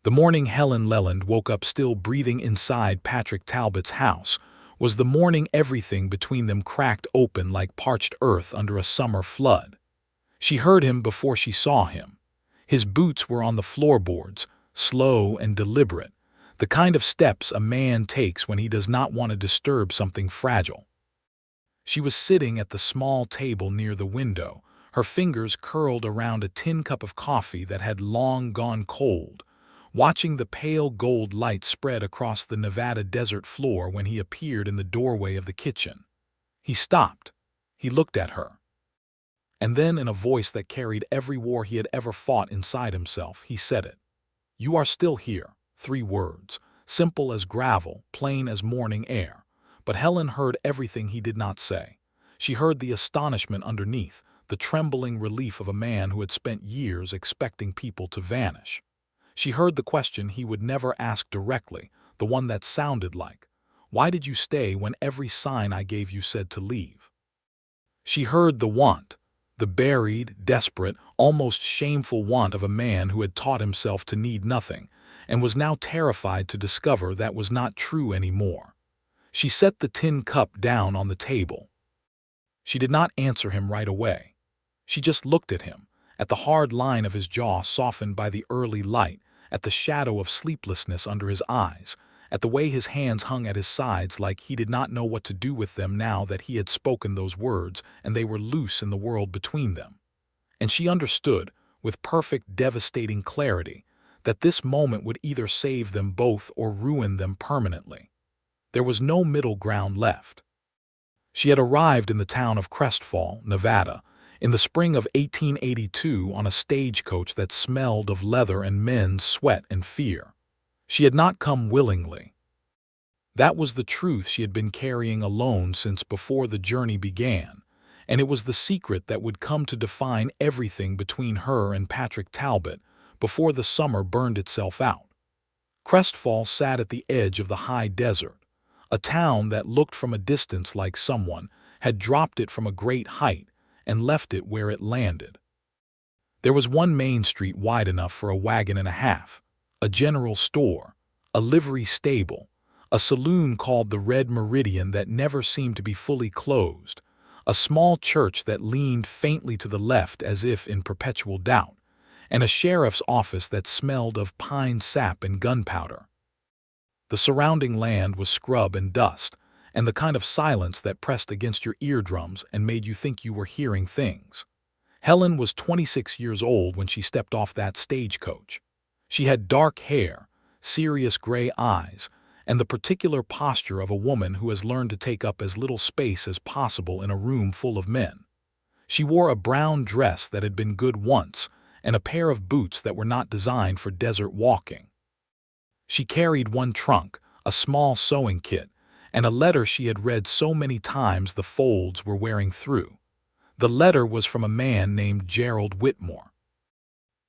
The morning Helen Leland woke up still breathing inside Patrick Talbot's house was the morning everything between them cracked open like parched earth under a summer flood. She heard him before she saw him. His boots were on the floorboards, slow and deliberate, the kind of steps a man takes when he does not want to disturb something fragile. She was sitting at the small table near the window, her fingers curled around a tin cup of coffee that had long gone cold, watching the pale gold light spread across the Nevada desert floor when he appeared in the doorway of the kitchen. He stopped. He looked at her. And then, in a voice that carried every war he had ever fought inside himself, he said it. "You are still here." 3 words, simple as gravel, plain as morning air. But Helen heard everything he did not say. She heard the astonishment underneath, the trembling relief of a man who had spent years expecting people to vanish. She heard the question he would never ask directly, the one that sounded like, "Why did you stay when every sign I gave you said to leave?" She heard the want, the buried, desperate, almost shameful want of a man who had taught himself to need nothing, and was now terrified to discover that was not true anymore. She set the tin cup down on the table. She did not answer him right away. She just looked at him, at the hard line of his jaw softened by the early light, at the shadow of sleeplessness under his eyes, at the way his hands hung at his sides like he did not know what to do with them now that he had spoken those words and they were loose in the world between them. And she understood, with perfect, devastating clarity, that this moment would either save them both or ruin them permanently. There was no middle ground left. She had arrived in the town of Crestfall, Nevada, in the spring of 1882 on a stagecoach that smelled of leather and men's sweat and fear. She had not come willingly. That was the truth she had been carrying alone since before the journey began, and it was the secret that would come to define everything between her and Patrick Talbot before the summer burned itself out. Crestfall sat at the edge of the high desert, a town that looked from a distance like someone had dropped it from a great height and left it where it landed. There was one main street wide enough for a wagon and a half, a general store, a livery stable, a saloon called the Red Meridian that never seemed to be fully closed, a small church that leaned faintly to the left as if in perpetual doubt, and a sheriff's office that smelled of pine sap and gunpowder. The surrounding land was scrub and dust, and the kind of silence that pressed against your eardrums and made you think you were hearing things. Helen was 26 years old when she stepped off that stagecoach. She had dark hair, serious gray eyes, and the particular posture of a woman who has learned to take up as little space as possible in a room full of men. She wore a brown dress that had been good once, and a pair of boots that were not designed for desert walking. She carried one trunk, a small sewing kit, and a letter she had read so many times the folds were wearing through. The letter was from a man named Gerald Whitmore.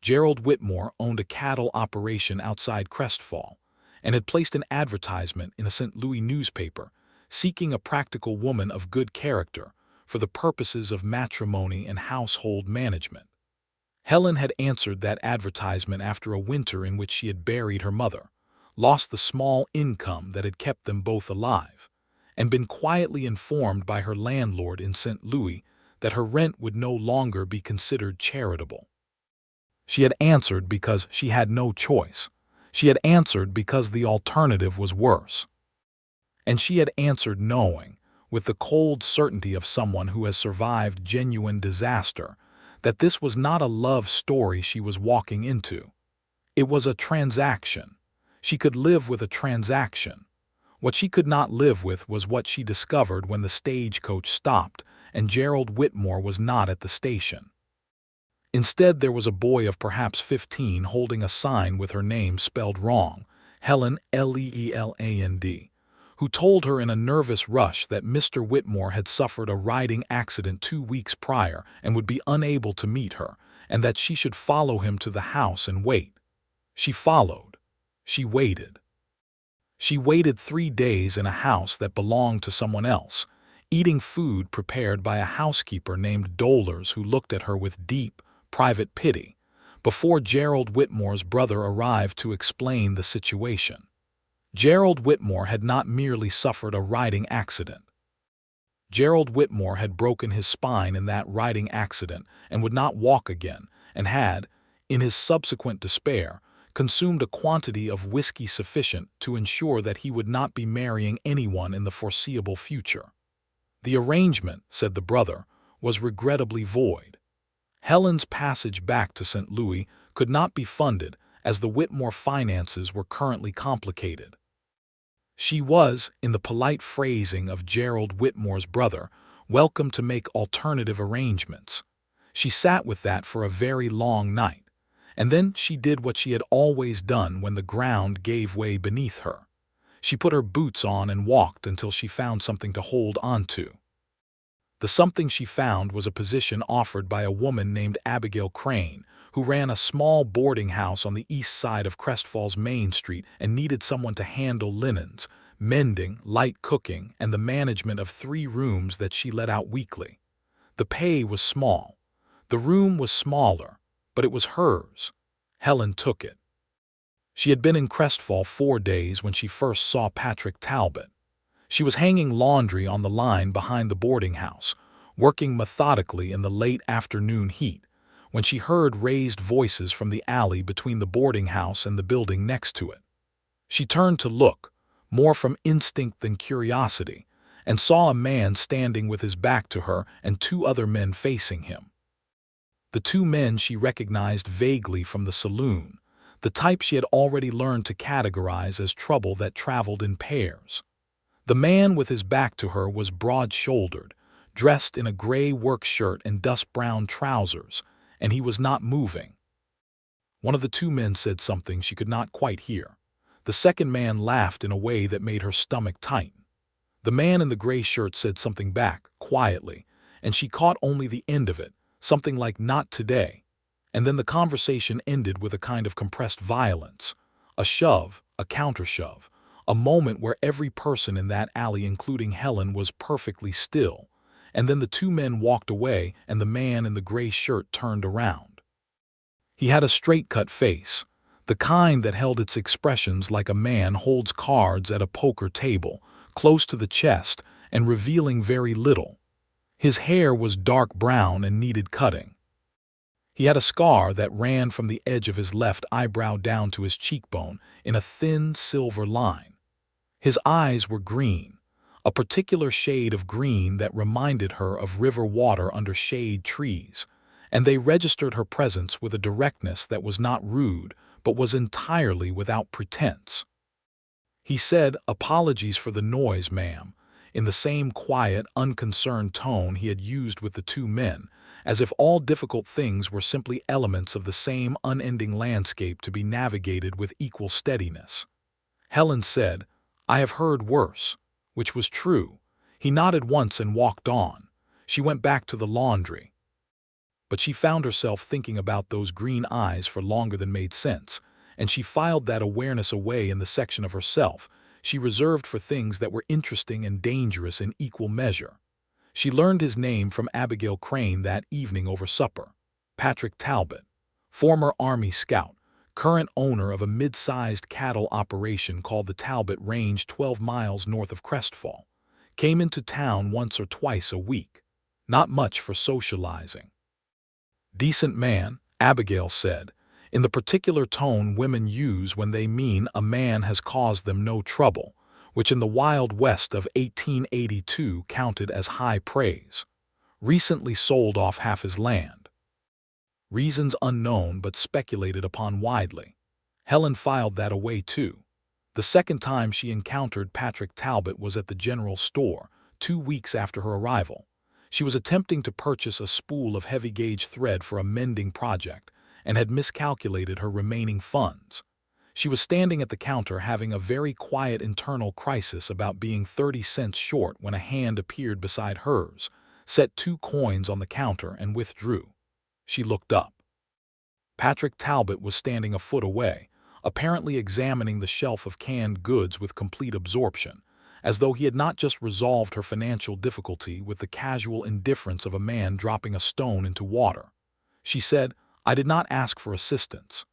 Gerald Whitmore owned a cattle operation outside Crestfall and had placed an advertisement in a St. Louis newspaper seeking a practical woman of good character for the purposes of matrimony and household management. Helen had answered that advertisement after a winter in which she had buried her mother, lost the small income that had kept them both alive, and been quietly informed by her landlord in St. Louis that her rent would no longer be considered charitable. She had answered because she had no choice. She had answered because the alternative was worse. And she had answered knowing, with the cold certainty of someone who has survived genuine disaster, that this was not a love story she was walking into. It was a transaction. She could live with a transaction. What she could not live with was what she discovered when the stagecoach stopped and Gerald Whitmore was not at the station. Instead, there was a boy of perhaps 15 holding a sign with her name spelled wrong, Helen Leland, who told her in a nervous rush that Mr. Whitmore had suffered a riding accident 2 weeks prior and would be unable to meet her, and that she should follow him to the house and wait. She followed. She waited. She waited 3 days in a house that belonged to someone else, eating food prepared by a housekeeper named Dolers who looked at her with deep, private pity, before Gerald Whitmore's brother arrived to explain the situation. Gerald Whitmore had not merely suffered a riding accident. Gerald Whitmore had broken his spine in that riding accident and would not walk again, and had, in his subsequent despair, consumed a quantity of whiskey sufficient to ensure that he would not be marrying anyone in the foreseeable future. The arrangement, said the brother, was regrettably void. Helen's passage back to St. Louis could not be funded as the Whitmore finances were currently complicated. She was, in the polite phrasing of Gerald Whitmore's brother, welcome to make alternative arrangements. She sat with that for a very long night, and then she did what she had always done when the ground gave way beneath her. She put her boots on and walked until she found something to hold onto. The something she found was a position offered by a woman named Abigail Crane, who ran a small boarding house on the east side of Crestfall's Main Street and needed someone to handle linens, mending, light cooking, and the management of 3 rooms that she let out weekly. The pay was small. The room was smaller, but it was hers. Helen took it. She had been in Crestfall 4 days when she first saw Patrick Talbot. She was hanging laundry on the line behind the boarding house, working methodically in the late afternoon heat, when she heard raised voices from the alley between the boarding house and the building next to it. She turned to look, more from instinct than curiosity, and saw a man standing with his back to her and 2 other men facing him. The 2 men she recognized vaguely from the saloon, the type she had already learned to categorize as trouble that traveled in pairs. The man with his back to her was broad-shouldered, dressed in a gray work shirt and dust-brown trousers, and he was not moving. One of the 2 men said something she could not quite hear. The second man laughed in a way that made her stomach tighten. The man in the gray shirt said something back, quietly, and she caught only the end of it, something like "not today." And then the conversation ended with a kind of compressed violence, a shove, a counter-shove, a moment where every person in that alley, including Helen, was perfectly still, and then the 2 men walked away and the man in the gray shirt turned around. He had a straight-cut face, the kind that held its expressions like a man holds cards at a poker table, close to the chest and revealing very little. His hair was dark brown and needed cutting. He had a scar that ran from the edge of his left eyebrow down to his cheekbone in a thin silver line. His eyes were green, a particular shade of green that reminded her of river water under shade trees, and they registered her presence with a directness that was not rude but was entirely without pretense. He said, "Apologies for the noise, ma'am," in the same quiet, unconcerned tone he had used with the 2 men, as if all difficult things were simply elements of the same unending landscape to be navigated with equal steadiness. Helen said, "I have heard worse," which was true. He nodded once and walked on. She went back to the laundry. But she found herself thinking about those green eyes for longer than made sense, and she filed that awareness away in the section of herself she reserved for things that were interesting and dangerous in equal measure. She learned his name from Abigail Crane that evening over supper. Patrick Talbot, former Army scout, current owner of a mid-sized cattle operation called the Talbot Range 12 miles north of Crestfall, came into town once or twice a week. Not much for socializing. "Decent man," Abigail said, in the particular tone women use when they mean a man has caused them no trouble, which in the Wild West of 1882 counted as high praise. "Recently sold off half his land." Reasons unknown but speculated upon widely. Helen filed that away too. The second time she encountered Patrick Talbot was at the general store, 2 weeks after her arrival. She was attempting to purchase a spool of heavy-gauge thread for a mending project and had miscalculated her remaining funds. She was standing at the counter having a very quiet internal crisis about being 30 cents short when a hand appeared beside hers, set 2 coins on the counter and withdrew. She looked up. Patrick Talbot was standing a foot away, apparently examining the shelf of canned goods with complete absorption, as though he had not just resolved her financial difficulty with the casual indifference of a man dropping a stone into water. She said, I did not ask for assistance."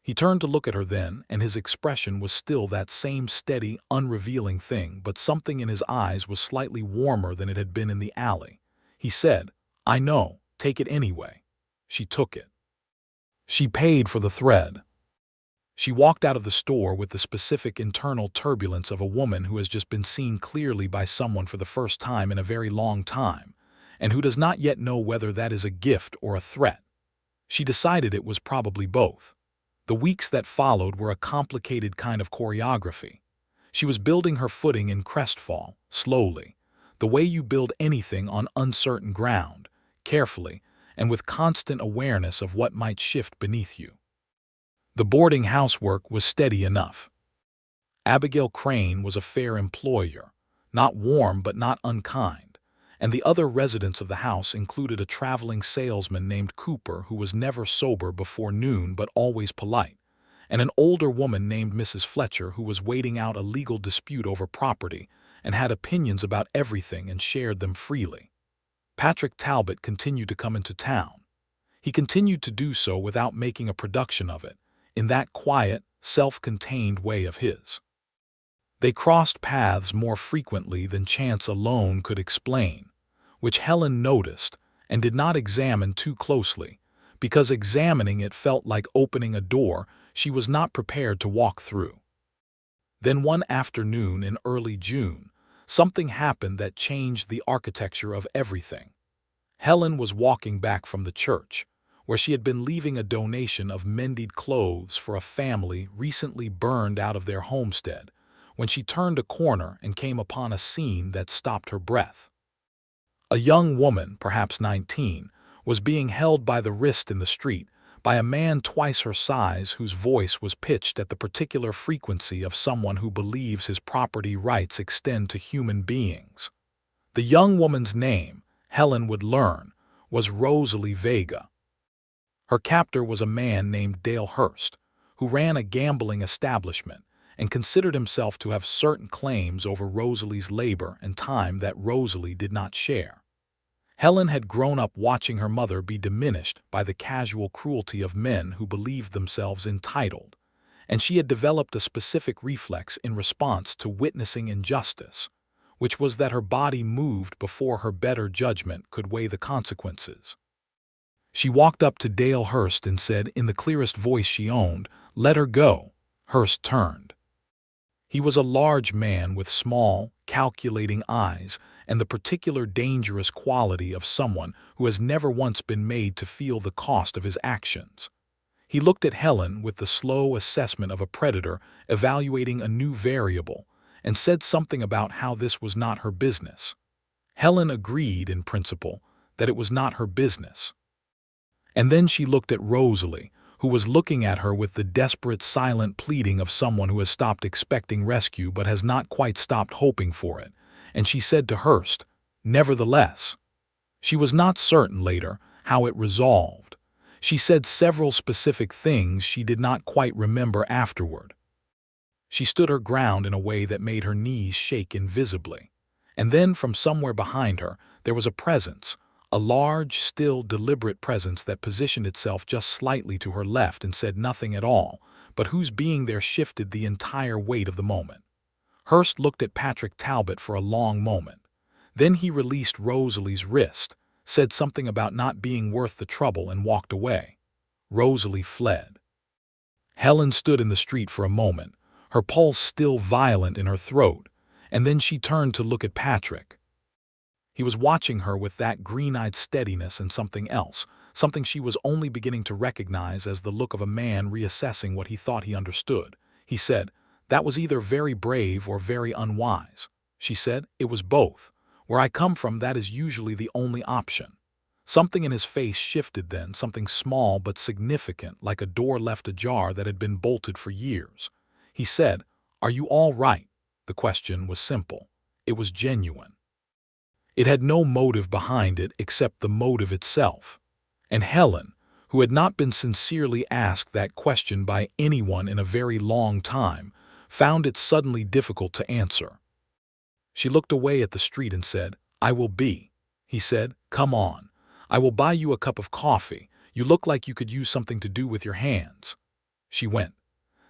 He turned to look at her then, and his expression was still that same steady, unrevealing thing, but something in his eyes was slightly warmer than it had been in the alley. He said, "I know, take it anyway." She took it. She paid for the thread. She walked out of the store with the specific internal turbulence of a woman who has just been seen clearly by someone for the first time in a very long time, and who does not yet know whether that is a gift or a threat. She decided it was probably both. The weeks that followed were a complicated kind of choreography. She was building her footing in crestfall, slowly, the way you build anything on uncertain ground, carefully, and with constant awareness of what might shift beneath you. The boarding housework was steady enough. Abigail Crane was a fair employer, not warm but not unkind, and the other residents of the house included a traveling salesman named Cooper who was never sober before noon but always polite, and an older woman named Mrs. Fletcher who was waiting out a legal dispute over property and had opinions about everything and shared them freely. Patrick Talbot continued to come into town. He continued to do so without making a production of it, in that quiet, self-contained way of his. They crossed paths more frequently than chance alone could explain, which Helen noticed and did not examine too closely, because examining it felt like opening a door she was not prepared to walk through. Then one afternoon in early June, something happened that changed the architecture of everything. Helen was walking back from the church, where she had been leaving a donation of mended clothes for a family recently burned out of their homestead, when she turned a corner and came upon a scene that stopped her breath. A young woman, perhaps 19, was being held by the wrist in the street by a man twice her size whose voice was pitched at the particular frequency of someone who believes his property rights extend to human beings. The young woman's name, Helen would learn, was Rosalie Vega. Her captor was a man named Dale Hurst, who ran a gambling establishment and considered himself to have certain claims over Rosalie's labor and time that Rosalie did not share. Helen had grown up watching her mother be diminished by the casual cruelty of men who believed themselves entitled, and she had developed a specific reflex in response to witnessing injustice, which was that her body moved before her better judgment could weigh the consequences. She walked up to Dale Hurst and said, in the clearest voice she owned, "Let her go." Hurst turned. He was a large man with small, calculating eyes and the particular dangerous quality of someone who has never once been made to feel the cost of his actions. He looked at Helen with the slow assessment of a predator evaluating a new variable and said something about how this was not her business. Helen agreed, in principle, that it was not her business. And then she looked at Rosalie, who was looking at her with the desperate silent pleading of someone who has stopped expecting rescue but has not quite stopped hoping for it, and she said to Hurst, "Nevertheless." She was not certain later how it resolved. She said several specific things she did not quite remember afterward. She stood her ground in a way that made her knees shake invisibly. And then from somewhere behind her there was a presence, a large, still, deliberate presence that positioned itself just slightly to her left and said nothing at all, but whose being there shifted the entire weight of the moment. Hurst looked at Patrick Talbot for a long moment. Then he released Rosalie's wrist, said something about not being worth the trouble, and walked away. Rosalie fled. Helen stood in the street for a moment, her pulse still violent in her throat, and then she turned to look at Patrick. He was watching her with that green-eyed steadiness and something else, something she was only beginning to recognize as the look of a man reassessing what he thought he understood. He said, "That was either very brave or very unwise." She said, "It was both. Where I come from, that is usually the only option." Something in his face shifted then, something small but significant, like a door left ajar that had been bolted for years. He said, "Are you all right?" The question was simple. It was genuine. It had no motive behind it except the motive itself. And Helen, who had not been sincerely asked that question by anyone in a very long time, found it suddenly difficult to answer. She looked away at the street and said, "I will be." He said, "Come on. I will buy you a cup of coffee. You look like you could use something to do with your hands." She went.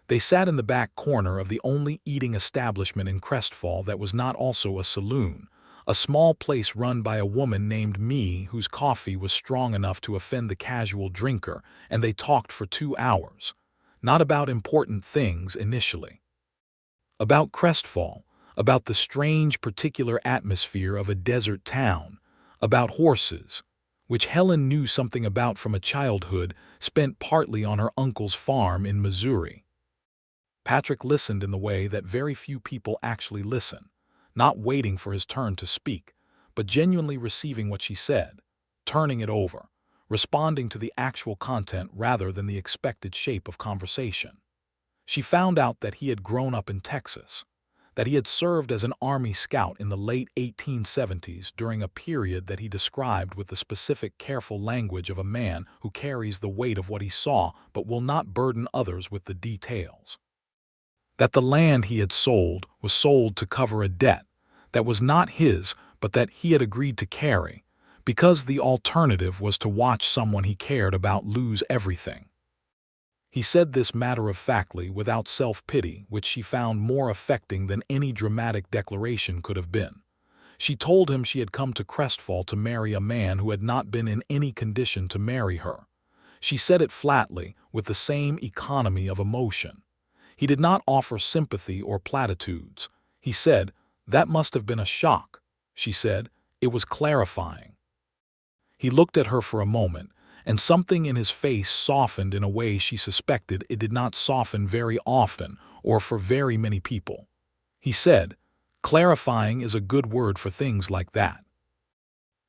They sat in the back corner of the only eating establishment in Crestfall that was not also a saloon, a small place run by a woman named Me whose coffee was strong enough to offend the casual drinker, and they talked for 2 hours. Not about important things initially. About Crestfall, about the strange particular atmosphere of a desert town, about horses, which Helen knew something about from a childhood spent partly on her uncle's farm in Missouri. Patrick listened in the way that very few people actually listen, not waiting for his turn to speak, but genuinely receiving what she said, turning it over, responding to the actual content rather than the expected shape of conversation. She found out that he had grown up in Texas, that he had served as an Army scout in the late 1870s during a period that he described with the specific careful language of a man who carries the weight of what he saw but will not burden others with the details. That the land he had sold was sold to cover a debt that was not his but that he had agreed to carry, because the alternative was to watch someone he cared about lose everything. He said this matter-of-factly without self-pity, which she found more affecting than any dramatic declaration could have been. She told him she had come to Crestfall to marry a man who had not been in any condition to marry her. She said it flatly, with the same economy of emotion. He did not offer sympathy or platitudes. He said, "That must have been a shock." She said, "It was clarifying." He looked at her for a moment, and something in his face softened in a way she suspected it did not soften very often or for very many people. He said, "Clarifying is a good word for things like that."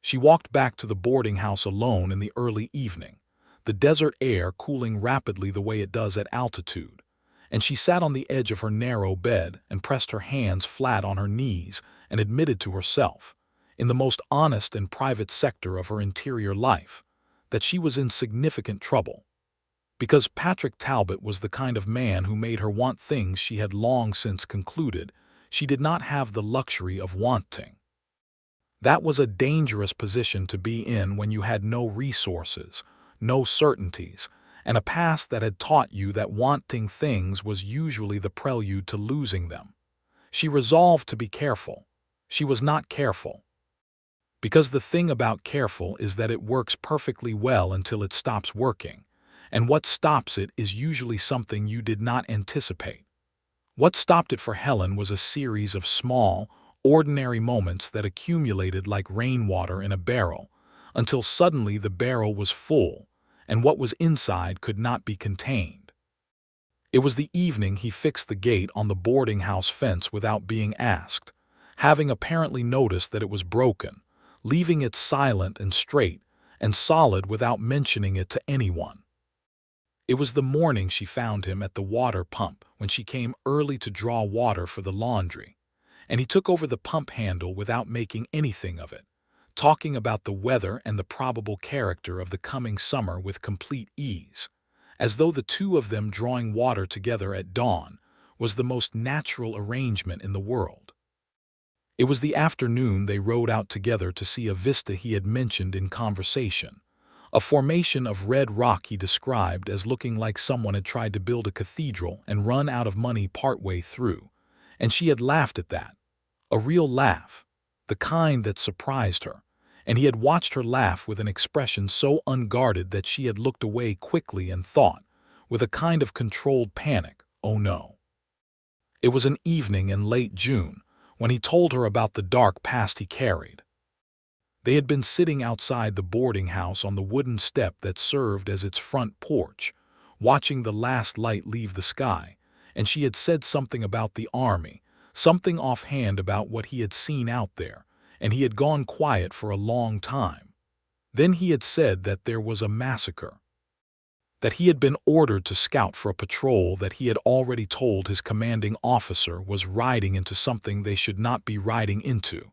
She walked back to the boarding house alone in the early evening, the desert air cooling rapidly the way it does at altitude, and she sat on the edge of her narrow bed and pressed her hands flat on her knees and admitted to herself, in the most honest and private sector of her interior life, that she was in significant trouble. Because Patrick Talbot was the kind of man who made her want things she had long since concluded she did not have the luxury of wanting. That was a dangerous position to be in when you had no resources, no certainties, and a past that had taught you that wanting things was usually the prelude to losing them. She resolved to be careful. She was not careful. Because the thing about careful is that it works perfectly well until it stops working, and what stops it is usually something you did not anticipate. What stopped it for Helen was a series of small, ordinary moments that accumulated like rainwater in a barrel, until suddenly the barrel was full, and what was inside could not be contained. It was the evening he fixed the gate on the boarding house fence without being asked, having apparently noticed that it was broken, leaving it silent and straight and solid without mentioning it to anyone. It was the morning she found him at the water pump when she came early to draw water for the laundry, and he took over the pump handle without making anything of it, talking about the weather and the probable character of the coming summer with complete ease, as though the two of them drawing water together at dawn was the most natural arrangement in the world. It was the afternoon they rode out together to see a vista he had mentioned in conversation, a formation of red rock he described as looking like someone had tried to build a cathedral and run out of money partway through, and she had laughed at that, a real laugh, the kind that surprised her, and he had watched her laugh with an expression so unguarded that she had looked away quickly and thought, with a kind of controlled panic, "Oh no." It was an evening in late June, when he told her about the dark past he carried. They had been sitting outside the boarding house on the wooden step that served as its front porch, watching the last light leave the sky, and she had said something about the army, something offhand about what he had seen out there, and he had gone quiet for a long time. Then he had said that there was a massacre, that he had been ordered to scout for a patrol that he had already told his commanding officer was riding into something they should not be riding into,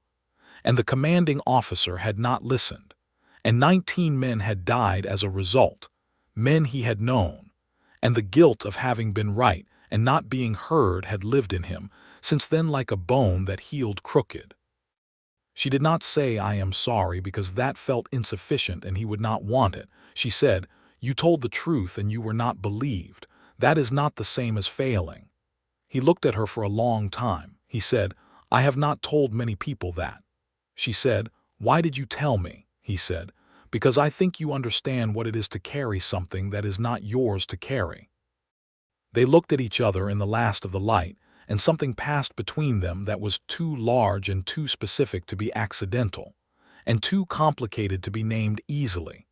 and the commanding officer had not listened, and 19 men had died as a result, men he had known, and the guilt of having been right and not being heard had lived in him since then like a bone that healed crooked. She did not say, "I am sorry," because that felt insufficient and he would not want it. She said, You told the truth and you were not believed. That is not the same as failing." He looked at her for a long time. He said, "I have not told many people that." She said, "Why did you tell me?" He said, "Because I think you understand what it is to carry something that is not yours to carry." They looked at each other in the last of the light, and something passed between them that was too large and too specific to be accidental, and too complicated to be named easily.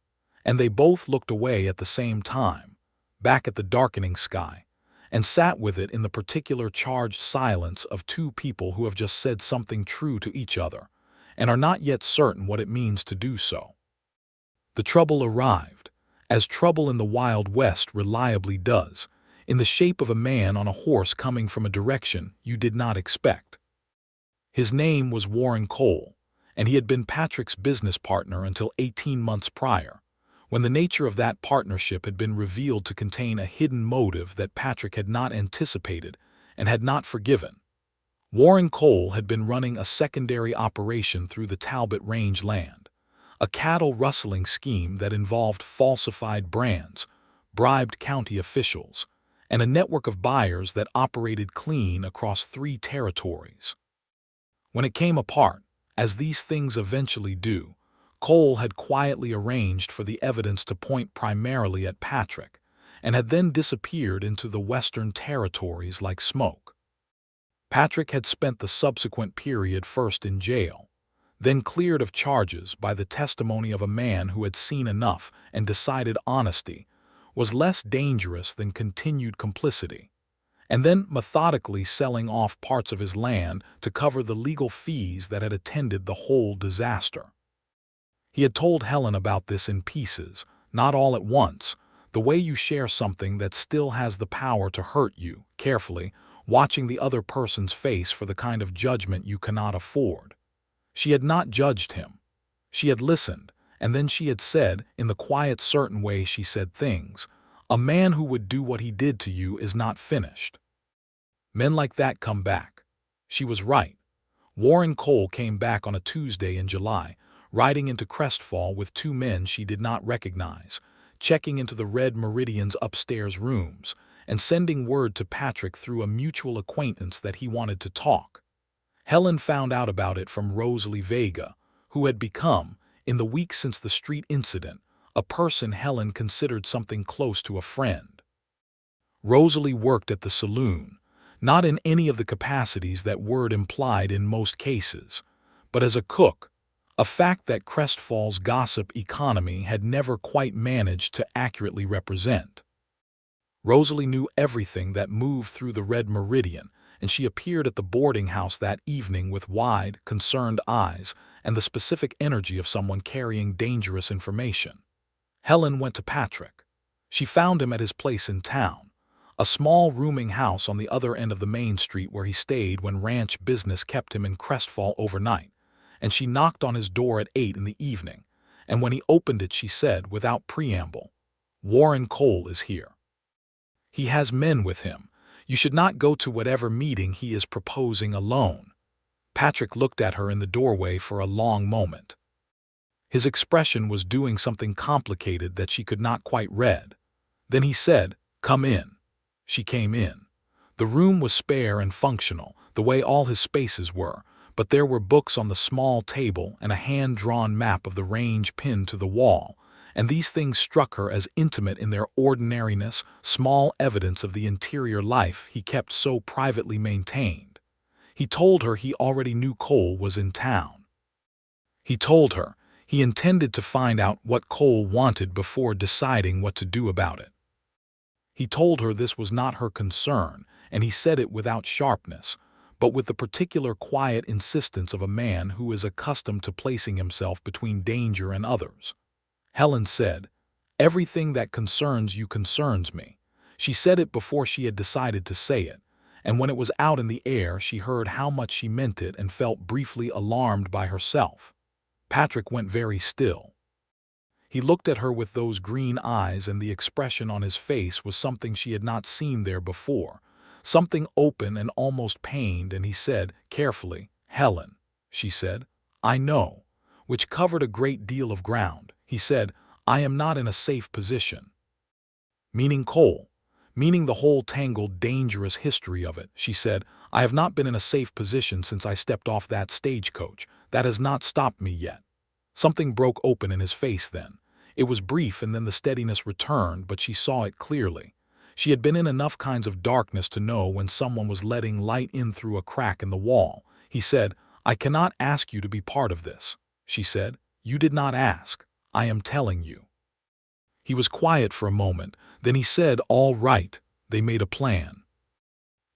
And they both looked away at the same time, back at the darkening sky, and sat with it in the particular charged silence of two people who have just said something true to each other, and are not yet certain what it means to do so. The trouble arrived, as trouble in the Wild West reliably does, in the shape of a man on a horse coming from a direction you did not expect. His name was Warren Cole, and he had been Patrick's business partner until 18 months prior, when the nature of that partnership had been revealed to contain a hidden motive that Patrick had not anticipated and had not forgiven. Warren Cole had been running a secondary operation through the Talbot Range land, a cattle rustling scheme that involved falsified brands, bribed county officials, and a network of buyers that operated clean across 3 territories. When it came apart, as these things eventually do, Cole had quietly arranged for the evidence to point primarily at Patrick, and had then disappeared into the Western territories like smoke. Patrick had spent the subsequent period first in jail, then cleared of charges by the testimony of a man who had seen enough and decided honesty was less dangerous than continued complicity, and then methodically selling off parts of his land to cover the legal fees that had attended the whole disaster. He had told Helen about this in pieces, not all at once, the way you share something that still has the power to hurt you, carefully, watching the other person's face for the kind of judgment you cannot afford. She had not judged him. She had listened, and then she had said, in the quiet certain way she said things, "A man who would do what he did to you is not finished." Men like that come back. She was right. Warren Cole came back on a Tuesday in July, riding into Crestfall with 2 men she did not recognize, checking into the Red Meridian's upstairs rooms, and sending word to Patrick through a mutual acquaintance that he wanted to talk. Helen found out about it from Rosalie Vega, who had become, in the week since the street incident, a person Helen considered something close to a friend. Rosalie worked at the saloon, not in any of the capacities that word implied in most cases, but as a cook, a fact that Crestfall's gossip economy had never quite managed to accurately represent. Rosalie knew everything that moved through the Red Meridian, and she appeared at the boarding house that evening with wide, concerned eyes and the specific energy of someone carrying dangerous information. Helen went to Patrick. She found him at his place in town, a small rooming house on the other end of the main street where he stayed when ranch business kept him in Crestfall overnight, and she knocked on his door at 8 in the evening, and when he opened it she said, without preamble, "Warren Cole is here. He has men with him. You should not go to whatever meeting he is proposing alone." Patrick looked at her in the doorway for a long moment. His expression was doing something complicated that she could not quite read. Then he said, "Come in." She came in. The room was spare and functional, the way all his spaces were, but there were books on the small table and a hand-drawn map of the range pinned to the wall, and these things struck her as intimate in their ordinariness, small evidence of the interior life he kept so privately maintained. He told her he already knew Cole was in town. He told her he intended to find out what Cole wanted before deciding what to do about it. He told her this was not her concern, and he said it without sharpness, but with the particular quiet insistence of a man who is accustomed to placing himself between danger and others. Helen said, "Everything that concerns you concerns me." She said it before she had decided to say it, and when it was out in the air she heard how much she meant it and felt briefly alarmed by herself. Patrick went very still. He looked at her with those green eyes, and the expression on his face was something she had not seen there before, something open and almost pained, and he said, carefully, "Helen," she said, "I know," which covered a great deal of ground. He said, "I am not in a safe position." Meaning Cole. Meaning the whole tangled, dangerous history of it, she said. I have not been in a safe position since I stepped off that stagecoach. That has not stopped me yet. Something broke open in his face then. It was brief and then the steadiness returned, but she saw it clearly. She had been in enough kinds of darkness to know when someone was letting light in through a crack in the wall. He said, I cannot ask you to be part of this. She said, you did not ask. I am telling you. He was quiet for a moment. Then he said, all right. They made a plan.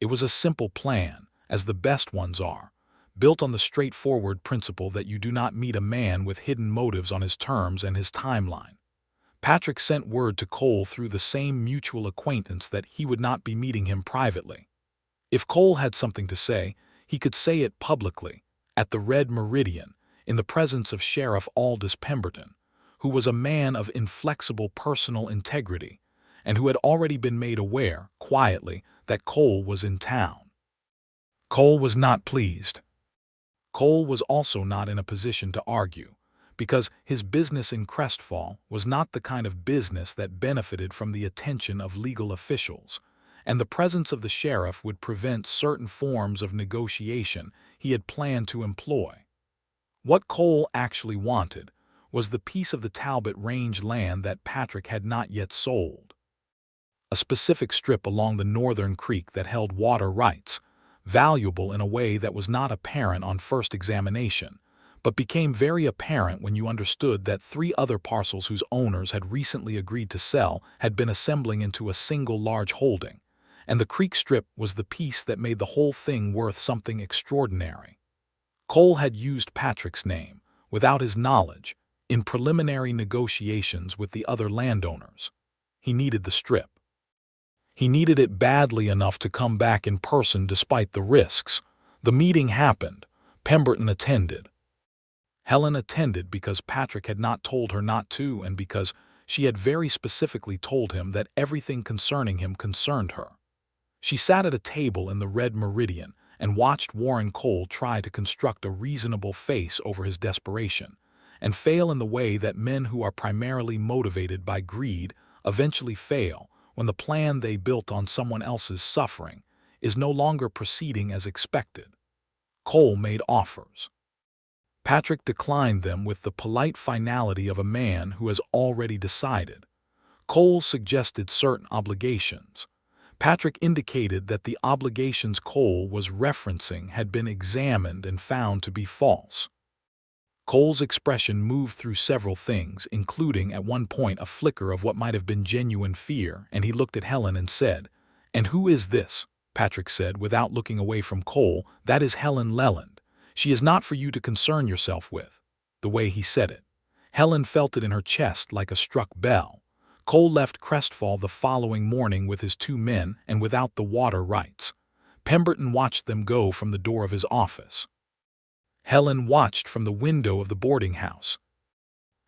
It was a simple plan, as the best ones are, built on the straightforward principle that you do not meet a man with hidden motives on his terms and his timeline. Patrick sent word to Cole through the same mutual acquaintance that he would not be meeting him privately. If Cole had something to say, he could say it publicly, at the Red Meridian, in the presence of Sheriff Aldous Pemberton, who was a man of inflexible personal integrity, and who had already been made aware, quietly, that Cole was in town. Cole was not pleased. Cole was also not in a position to argue, because his business in Crestfall was not the kind of business that benefited from the attention of legal officials, and the presence of the sheriff would prevent certain forms of negotiation he had planned to employ. What Cole actually wanted was the piece of the Talbot Range land that Patrick had not yet sold. A specific strip along the northern creek that held water rights, valuable in a way that was not apparent on first examination, but became very apparent when you understood that 3 other parcels whose owners had recently agreed to sell had been assembling into a single large holding, and the creek strip was the piece that made the whole thing worth something extraordinary. Cole had used Patrick's name, without his knowledge, in preliminary negotiations with the other landowners. He needed the strip. He needed it badly enough to come back in person despite the risks. The meeting happened. Pemberton attended. Helen attended because Patrick had not told her not to and because she had very specifically told him that everything concerning him concerned her. She sat at a table in the Red Meridian and watched Warren Cole try to construct a reasonable face over his desperation, and fail in the way that men who are primarily motivated by greed eventually fail when the plan they built on someone else's suffering is no longer proceeding as expected. Cole made offers. Patrick declined them with the polite finality of a man who has already decided. Cole suggested certain obligations. Patrick indicated that the obligations Cole was referencing had been examined and found to be false. Cole's expression moved through several things, including at one point a flicker of what might have been genuine fear, and he looked at Helen and said, "And who is this?" Patrick said, without looking away from Cole. "That is Helen Leland. She is not for you to concern yourself with." The way he said it, Helen felt it in her chest like a struck bell. Cole left Crestfall the following morning with his 2 men and without the water rights. Pemberton watched them go from the door of his office. Helen watched from the window of the boarding house.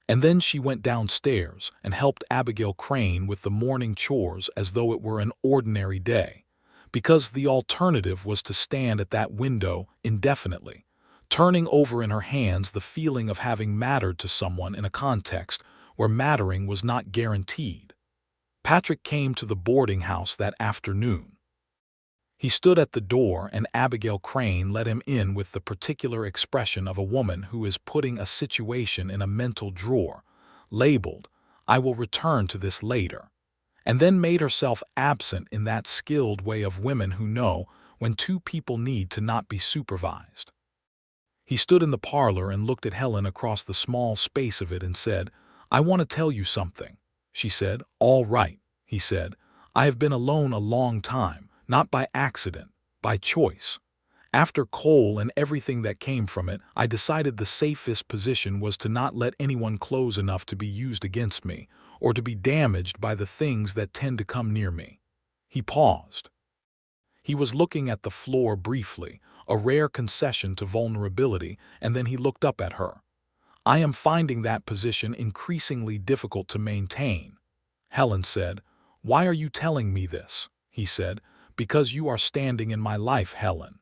And then she went downstairs and helped Abigail Crane with the morning chores as though it were an ordinary day, because the alternative was to stand at that window indefinitely, turning over in her hands the feeling of having mattered to someone in a context where mattering was not guaranteed. Patrick came to the boarding house that afternoon. He stood at the door and Abigail Crane let him in with the particular expression of a woman who is putting a situation in a mental drawer, labeled, "I will return to this later," and then made herself absent in that skilled way of women who know when 2 people need to not be supervised. He stood in the parlor and looked at Helen across the small space of it and said, "I want to tell you something." She said, "All right," he said. "I have been alone a long time. Not by accident, by choice. After Cole and everything that came from it, I decided the safest position was to not let anyone close enough to be used against me, or to be damaged by the things that tend to come near me." He paused. He was looking at the floor briefly, a rare concession to vulnerability, and then he looked up at her. "I am finding that position increasingly difficult to maintain," Helen said. "Why are you telling me this?" he said. "Because you are standing in my life, Helen.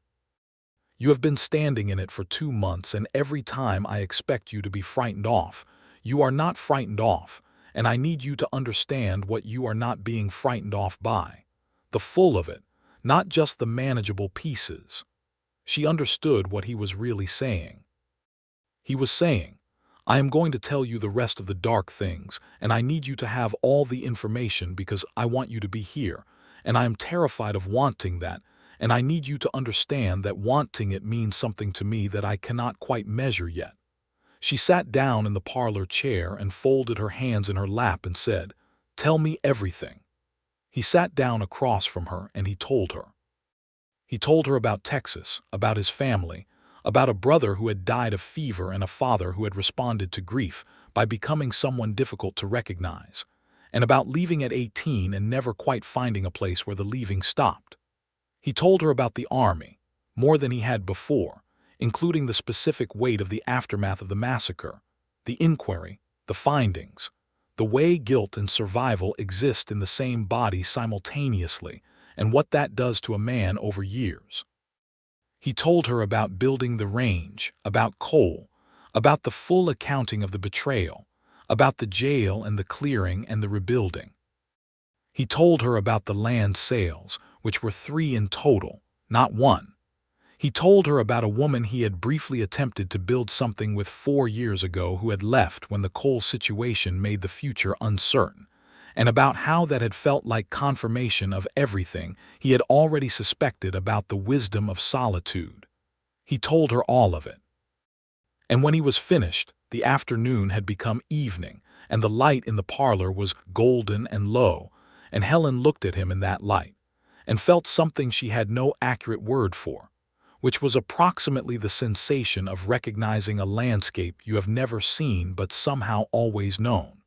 You have been standing in it for 2 months, and every time I expect you to be frightened off, you are not frightened off, and I need you to understand what you are not being frightened off by. The full of it, not just the manageable pieces." She understood what he was really saying. He was saying, "I am going to tell you the rest of the dark things, and I need you to have all the information because I want you to be here, and I am terrified of wanting that, and I need you to understand that wanting it means something to me that I cannot quite measure yet." She sat down in the parlor chair and folded her hands in her lap and said, "Tell me everything." He sat down across from her and he told her. He told her about Texas, about his family, about a brother who had died of fever and a father who had responded to grief by becoming someone difficult to recognize, and about leaving at 18 and never quite finding a place where the leaving stopped. He told her about the army, more than he had before, including the specific weight of the aftermath of the massacre, the inquiry, the findings, the way guilt and survival exist in the same body simultaneously, and what that does to a man over years. He told her about building the range, about coal, about the full accounting of the betrayal, about the jail and the clearing and the rebuilding. He told her about the land sales, which were 3 in total, not 1. He told her about a woman he had briefly attempted to build something with 4 years ago who had left when the coal situation made the future uncertain, and about how that had felt like confirmation of everything he had already suspected about the wisdom of solitude. He told her all of it. And when he was finished, the afternoon had become evening, and the light in the parlor was golden and low, and Helen looked at him in that light, and felt something she had no accurate word for, which was approximately the sensation of recognizing a landscape you have never seen but somehow always known.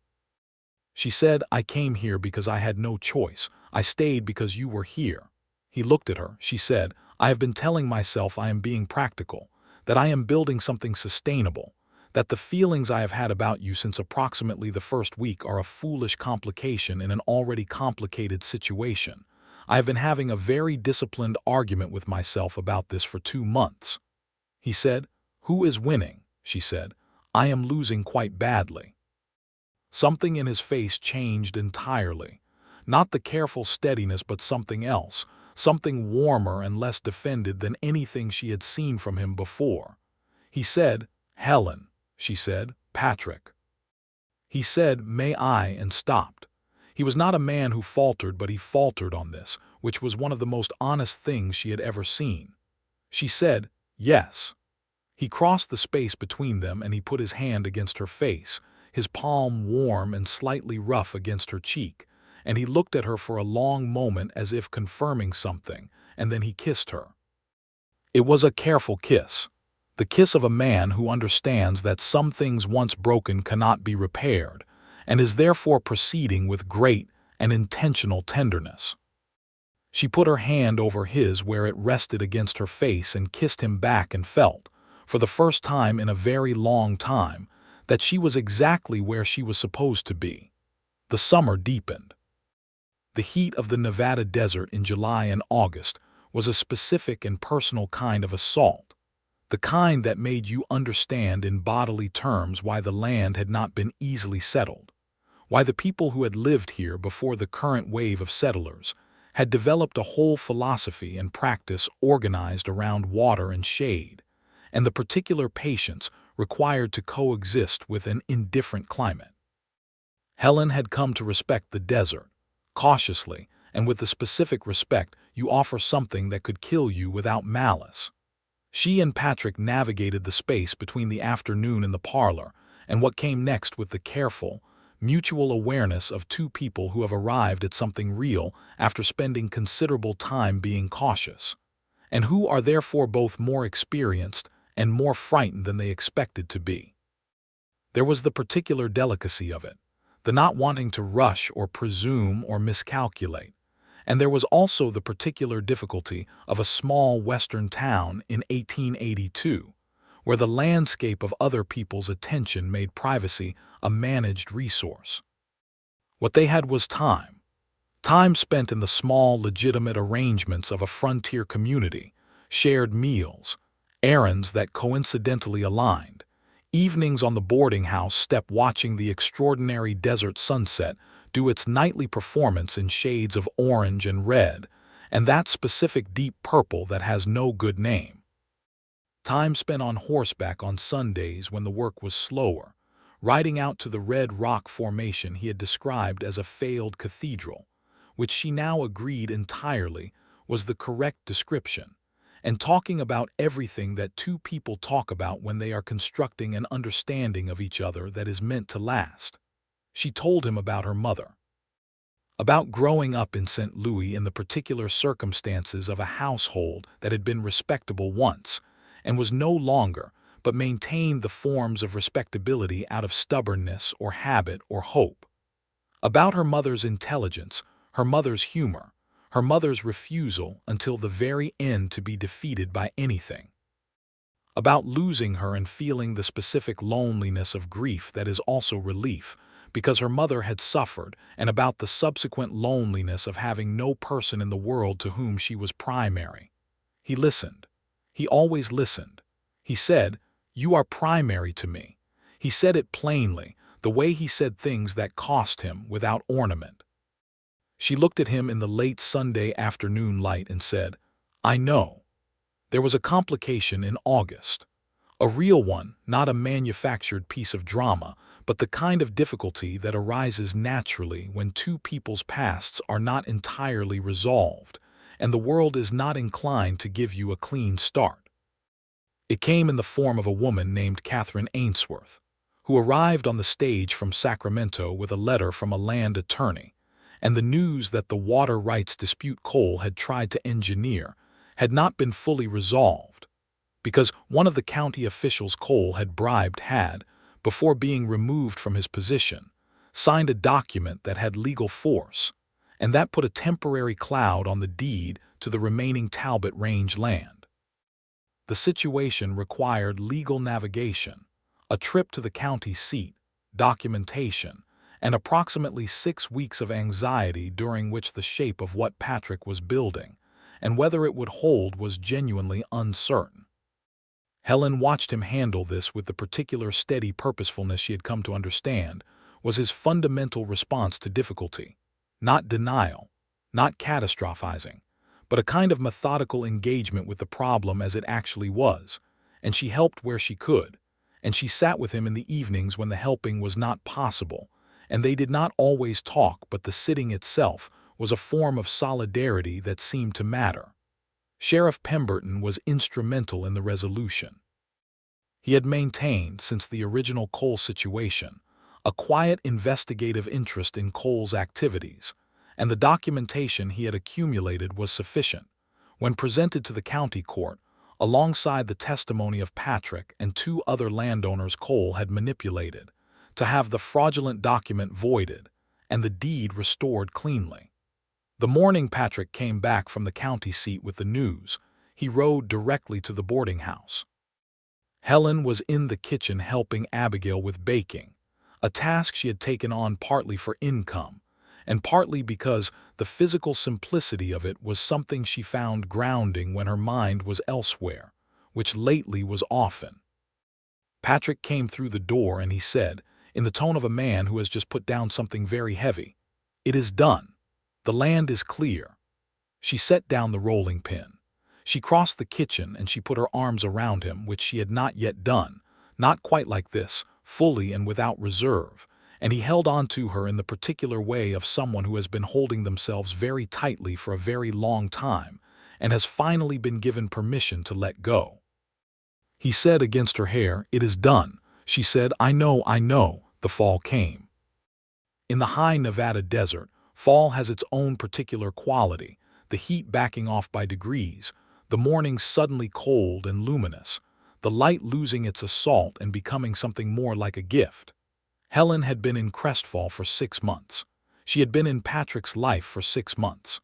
She said, "I came here because I had no choice. I stayed because you were here." He looked at her. She said, "I have been telling myself I am being practical, that I am building something sustainable, that the feelings I have had about you since approximately the first week are a foolish complication in an already complicated situation. I have been having a very disciplined argument with myself about this for 2 months." He said, "Who is winning?" She said, "I am losing quite badly." Something in his face changed entirely. Not the careful steadiness, but something else, something warmer and less defended than anything she had seen from him before. He said, "Helen," she said, "Patrick." He said, "May I?" and stopped. He was not a man who faltered, but he faltered on this, which was one of the most honest things she had ever seen. She said, "Yes." He crossed the space between them and he put his hand against her face, his palm warm and slightly rough against her cheek, and he looked at her for a long moment as if confirming something, and then he kissed her. It was a careful kiss, the kiss of a man who understands that some things once broken cannot be repaired, and is therefore proceeding with great and intentional tenderness. She put her hand over his where it rested against her face and kissed him back and felt, for the first time in a very long time, that she was exactly where she was supposed to be. The summer deepened. The heat of the Nevada desert in July and August was a specific and personal kind of assault, the kind that made you understand in bodily terms why the land had not been easily settled, why the people who had lived here before the current wave of settlers had developed a whole philosophy and practice organized around water and shade, and the particular patience required to coexist with an indifferent climate. Helen had come to respect the desert, cautiously, and with the specific respect you offer something that could kill you without malice. She and Patrick navigated the space between the afternoon in the parlor and what came next with the careful, mutual awareness of 2 people who have arrived at something real after spending considerable time being cautious, and who are therefore both more experienced and more frightened than they expected to be. There was the particular delicacy of it, the not wanting to rush or presume or miscalculate, and there was also the particular difficulty of a small western town in 1882, where the landscape of other people's attention made privacy a managed resource. What they had was time spent in the small, legitimate arrangements of a frontier community, shared meals, errands that coincidentally aligned, Evenings on the boarding house step watching the extraordinary desert sunset do its nightly performance in shades of orange and red, and that specific deep purple that has no good name. Time spent on horseback on Sundays when the work was slower, riding out to the red rock formation he had described as a failed cathedral, which she now agreed entirely was the correct description, and talking about everything that two people talk about when they are constructing an understanding of each other that is meant to last. She told him about her mother, about growing up in St. Louis in the particular circumstances of a household that had been respectable once and was no longer, but maintained the forms of respectability out of stubbornness or habit or hope. About her mother's intelligence, her mother's humor, her mother's refusal until the very end to be defeated by anything. About losing her and feeling the specific loneliness of grief that is also relief, because her mother had suffered, and about the subsequent loneliness of having no person in the world to whom she was primary. He listened. He always listened. He said, "You are primary to me." He said it plainly, the way he said things that cost him, without ornament. She looked at him in the late Sunday afternoon light and said, "I know." There was a complication in August. A real one, not a manufactured piece of drama, but the kind of difficulty that arises naturally when two people's pasts are not entirely resolved, and the world is not inclined to give you a clean start. It came in the form of a woman named Catherine Ainsworth, who arrived on the stage from Sacramento with a letter from a land attorney, and the news that the water rights dispute Cole had tried to engineer had not been fully resolved, because one of the county officials Cole had bribed had, before being removed from his position, signed a document that had legal force, and that put a temporary cloud on the deed to the remaining Talbot Range land. The situation required legal navigation, a trip to the county seat, documentation, and approximately 6 weeks of anxiety during which the shape of what Patrick was building, and whether it would hold, was genuinely uncertain. Helen watched him handle this with the particular steady purposefulness she had come to understand was his fundamental response to difficulty. Not denial, not catastrophizing, but a kind of methodical engagement with the problem as it actually was, and she helped where she could, and she sat with him in the evenings when the helping was not possible, and they did not always talk, but the sitting itself was a form of solidarity that seemed to matter. Sheriff Pemberton was instrumental in the resolution. He had maintained, since the original Cole situation, a quiet investigative interest in Cole's activities, and the documentation he had accumulated was sufficient, when presented to the county court, alongside the testimony of Patrick and 2 other landowners Cole had manipulated, to have the fraudulent document voided and the deed restored cleanly. The morning Patrick came back from the county seat with the news, he rode directly to the boarding house. Helen was in the kitchen helping Abigail with baking, a task she had taken on partly for income, and partly because the physical simplicity of it was something she found grounding when her mind was elsewhere, which lately was often. Patrick came through the door and he said, in the tone of a man who has just put down something very heavy, "It is done. The land is clear." She set down the rolling pin. She crossed the kitchen and she put her arms around him, which she had not yet done, not quite like this, fully and without reserve, and he held on to her in the particular way of someone who has been holding themselves very tightly for a very long time and has finally been given permission to let go. He said against her hair, "It is done." She said, I know. The fall came. In the high Nevada desert, fall has its own particular quality, the heat backing off by degrees, the morning suddenly cold and luminous, the light losing its assault and becoming something more like a gift. Helen had been in Crestfall for 6 months. She had been in Patrick's life for 6 months.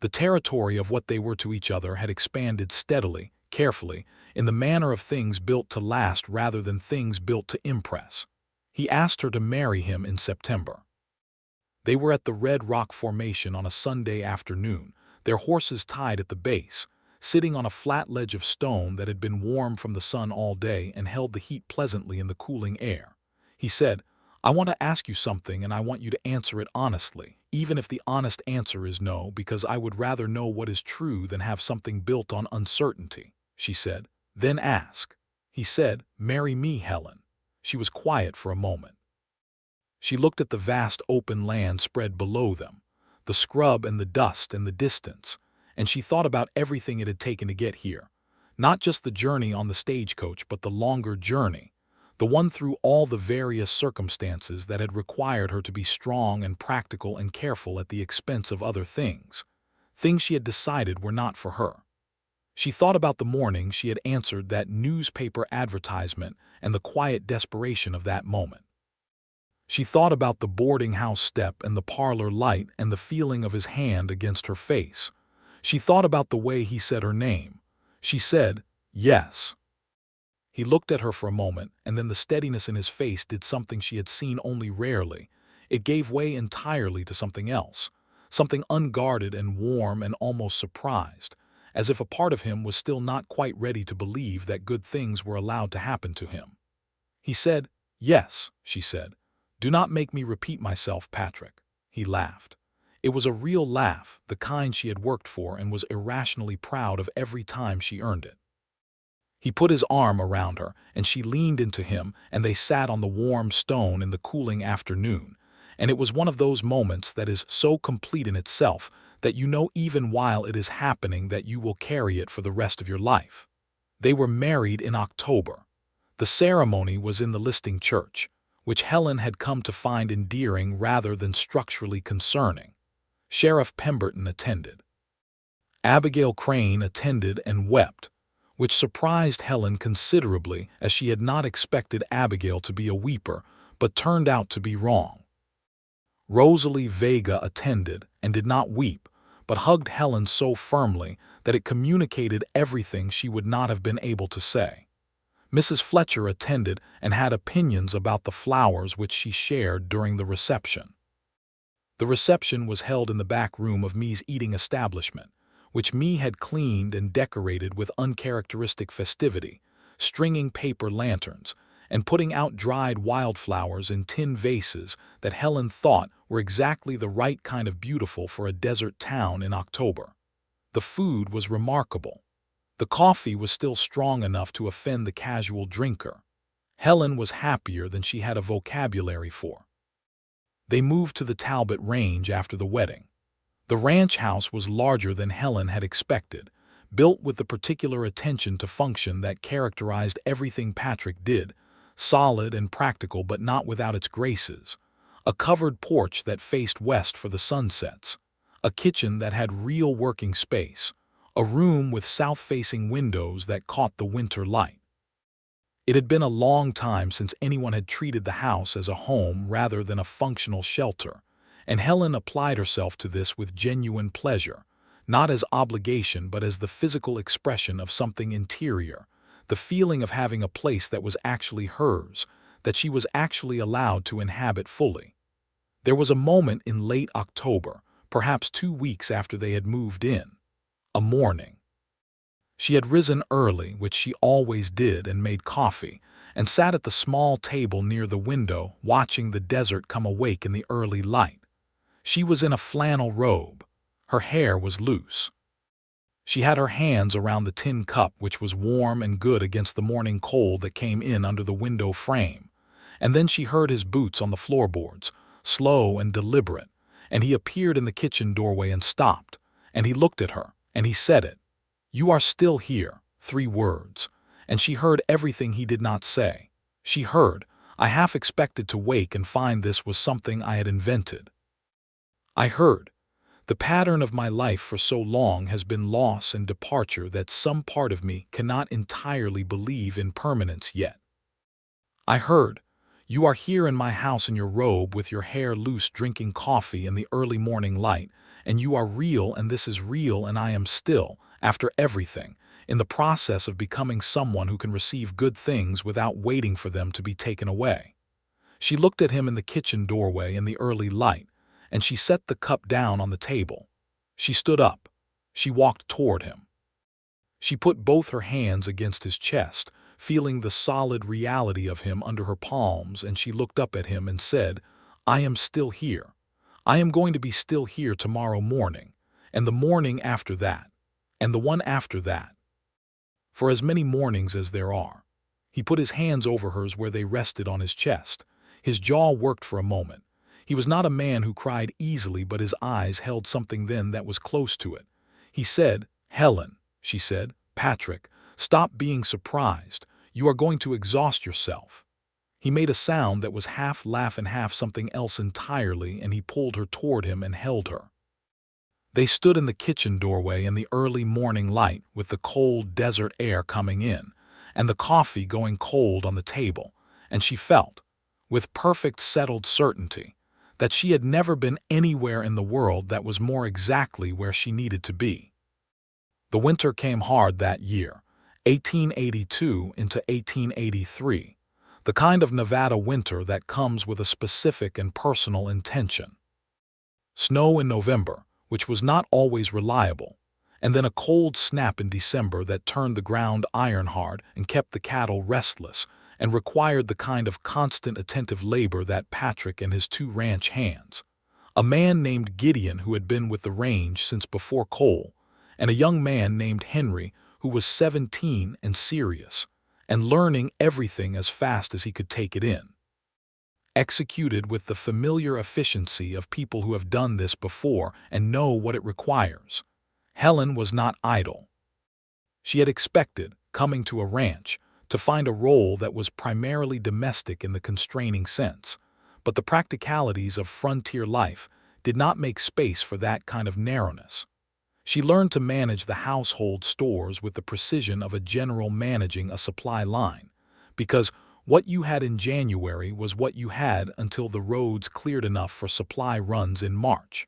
The territory of what they were to each other had expanded steadily, carefully, in the manner of things built to last rather than things built to impress. He asked her to marry him in September. They were at the Red Rock Formation on a Sunday afternoon, their horses tied at the base, sitting on a flat ledge of stone that had been warm from the sun all day and held the heat pleasantly in the cooling air. He said, "I want to ask you something and I want you to answer it honestly, even if the honest answer is no, because I would rather know what is true than have something built on uncertainty," she said. "Then ask." He said, "Marry me, Helen." She was quiet for a moment. She looked at the vast open land spread below them, the scrub and the dust and the distance, and she thought about everything it had taken to get here. Not just the journey on the stagecoach, but the longer journey, the one through all the various circumstances that had required her to be strong and practical and careful at the expense of other things she had decided were not for her. She thought about the morning she had answered that newspaper advertisement and the quiet desperation of that moment. She thought about the boarding house step and the parlor light and the feeling of his hand against her face. She thought about the way he said her name. She said, "Yes." He looked at her for a moment, and then the steadiness in his face did something she had seen only rarely. It gave way entirely to something else, something unguarded and warm and almost surprised, as if a part of him was still not quite ready to believe that good things were allowed to happen to him. He said, "Yes," she said. "Do not make me repeat myself, Patrick." He laughed. It was a real laugh, the kind she had worked for and was irrationally proud of every time she earned it. He put his arm around her, and she leaned into him, and they sat on the warm stone in the cooling afternoon. And it was one of those moments that is so complete in itself that you know even while it is happening that you will carry it for the rest of your life. They were married in October. The ceremony was in the Listing Church, which Helen had come to find endearing rather than structurally concerning. Sheriff Pemberton attended. Abigail Crane attended and wept, which surprised Helen considerably, as she had not expected Abigail to be a weeper, but turned out to be wrong. Rosalie Vega attended and did not weep, but hugged Helen so firmly that it communicated everything she would not have been able to say. Mrs. Fletcher attended and had opinions about the flowers which she shared during the reception. The reception was held in the back room of Me's eating establishment, which Me had cleaned and decorated with uncharacteristic festivity, stringing paper lanterns, and putting out dried wildflowers in tin vases that Helen thought were exactly the right kind of beautiful for a desert town in October. The food was remarkable. The coffee was still strong enough to offend the casual drinker. Helen was happier than she had a vocabulary for. They moved to the Talbot Range after the wedding. The ranch house was larger than Helen had expected, built with the particular attention to function that characterized everything Patrick did, solid and practical but not without its graces. A covered porch that faced west for the sunsets, a kitchen that had real working space, a room with south-facing windows that caught the winter light. It had been a long time since anyone had treated the house as a home rather than a functional shelter, and Helen applied herself to this with genuine pleasure, not as obligation but as the physical expression of something interior, the feeling of having a place that was actually hers, that she was actually allowed to inhabit fully. There was a moment in late October, perhaps 2 weeks after they had moved in. A morning. She had risen early, which she always did, and made coffee, and sat at the small table near the window, watching the desert come awake in the early light. She was in a flannel robe. Her hair was loose. She had her hands around the tin cup, which was warm and good against the morning cold that came in under the window frame. And then she heard his boots on the floorboards, slow and deliberate, and he appeared in the kitchen doorway and stopped, and he looked at her, and he said it. "You are still here," 3 words, and she heard everything he did not say. She heard, "I half expected to wake and find this was something I had invented." I heard, "The pattern of my life for so long has been loss and departure that some part of me cannot entirely believe in permanence yet." I heard, "You are here in my house in your robe with your hair loose drinking coffee in the early morning light, and you are real and this is real and I am still, after everything, in the process of becoming someone who can receive good things without waiting for them to be taken away." She looked at him in the kitchen doorway in the early light, and she set the cup down on the table. She stood up. She walked toward him. She put both her hands against his chest, feeling the solid reality of him under her palms, and she looked up at him and said, "I am still here. I am going to be still here tomorrow morning, and the morning after that, and the one after that. For as many mornings as there are." He put his hands over hers where they rested on his chest. His jaw worked for a moment. He was not a man who cried easily, but his eyes held something then that was close to it. He said, "Helen," she said, "Patrick, stop being surprised. You are going to exhaust yourself." He made a sound that was half laugh and half something else entirely, and he pulled her toward him and held her. They stood in the kitchen doorway in the early morning light, with the cold desert air coming in, and the coffee going cold on the table, and she felt, with perfect settled certainty, that she had never been anywhere in the world that was more exactly where she needed to be. The winter came hard that year, 1882 into 1883, the kind of Nevada winter that comes with a specific and personal intention. Snow in November, which was not always reliable, and then a cold snap in December that turned the ground iron-hard and kept the cattle restless and required the kind of constant attentive labor that Patrick and his two ranch hands, a man named Gideon who had been with the range since before Cole, and a young man named Henry who was 17 and serious, and learning everything as fast as he could take it in. Executed with the familiar efficiency of people who have done this before and know what it requires. Helen was not idle. She had expected, coming to a ranch, to find a role that was primarily domestic in the constraining sense, but the practicalities of frontier life did not make space for that kind of narrowness. She learned to manage the household stores with the precision of a general managing a supply line, because what you had in January was what you had until the roads cleared enough for supply runs in March.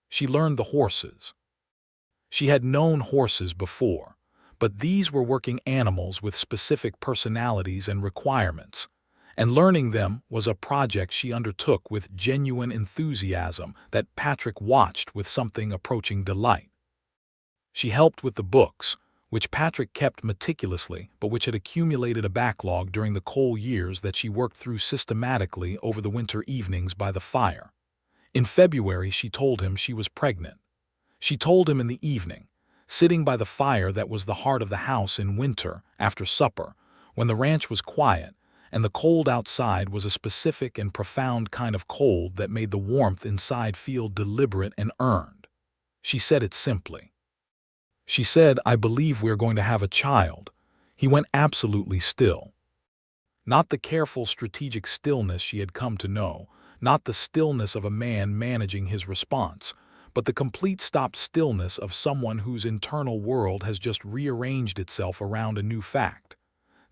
She learned the horses. She had known horses before, but these were working animals with specific personalities and requirements, and learning them was a project she undertook with genuine enthusiasm that Patrick watched with something approaching delight. She helped with the books, which Patrick kept meticulously but which had accumulated a backlog during the cold years that she worked through systematically over the winter evenings by the fire. In February she told him she was pregnant. She told him in the evening, sitting by the fire that was the heart of the house in winter, after supper, when the ranch was quiet, and the cold outside was a specific and profound kind of cold that made the warmth inside feel deliberate and earned. She said it simply. She said, "I believe we're going to have a child." He went absolutely still. Not the careful strategic stillness she had come to know, not the stillness of a man managing his response, but the complete stopped stillness of someone whose internal world has just rearranged itself around a new fact.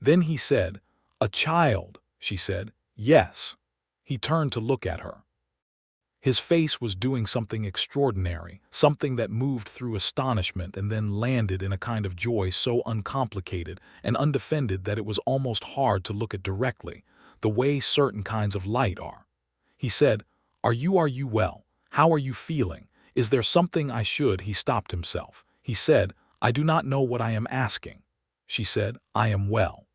Then he said, "A child," she said. "Yes." He turned to look at her. His face was doing something extraordinary, something that moved through astonishment and then landed in a kind of joy so uncomplicated and undefended that it was almost hard to look at directly, the way certain kinds of light are. He said, Are you well? How are you feeling? Is there something I should?" He stopped himself. He said, "I do not know what I am asking." She said, "I am well.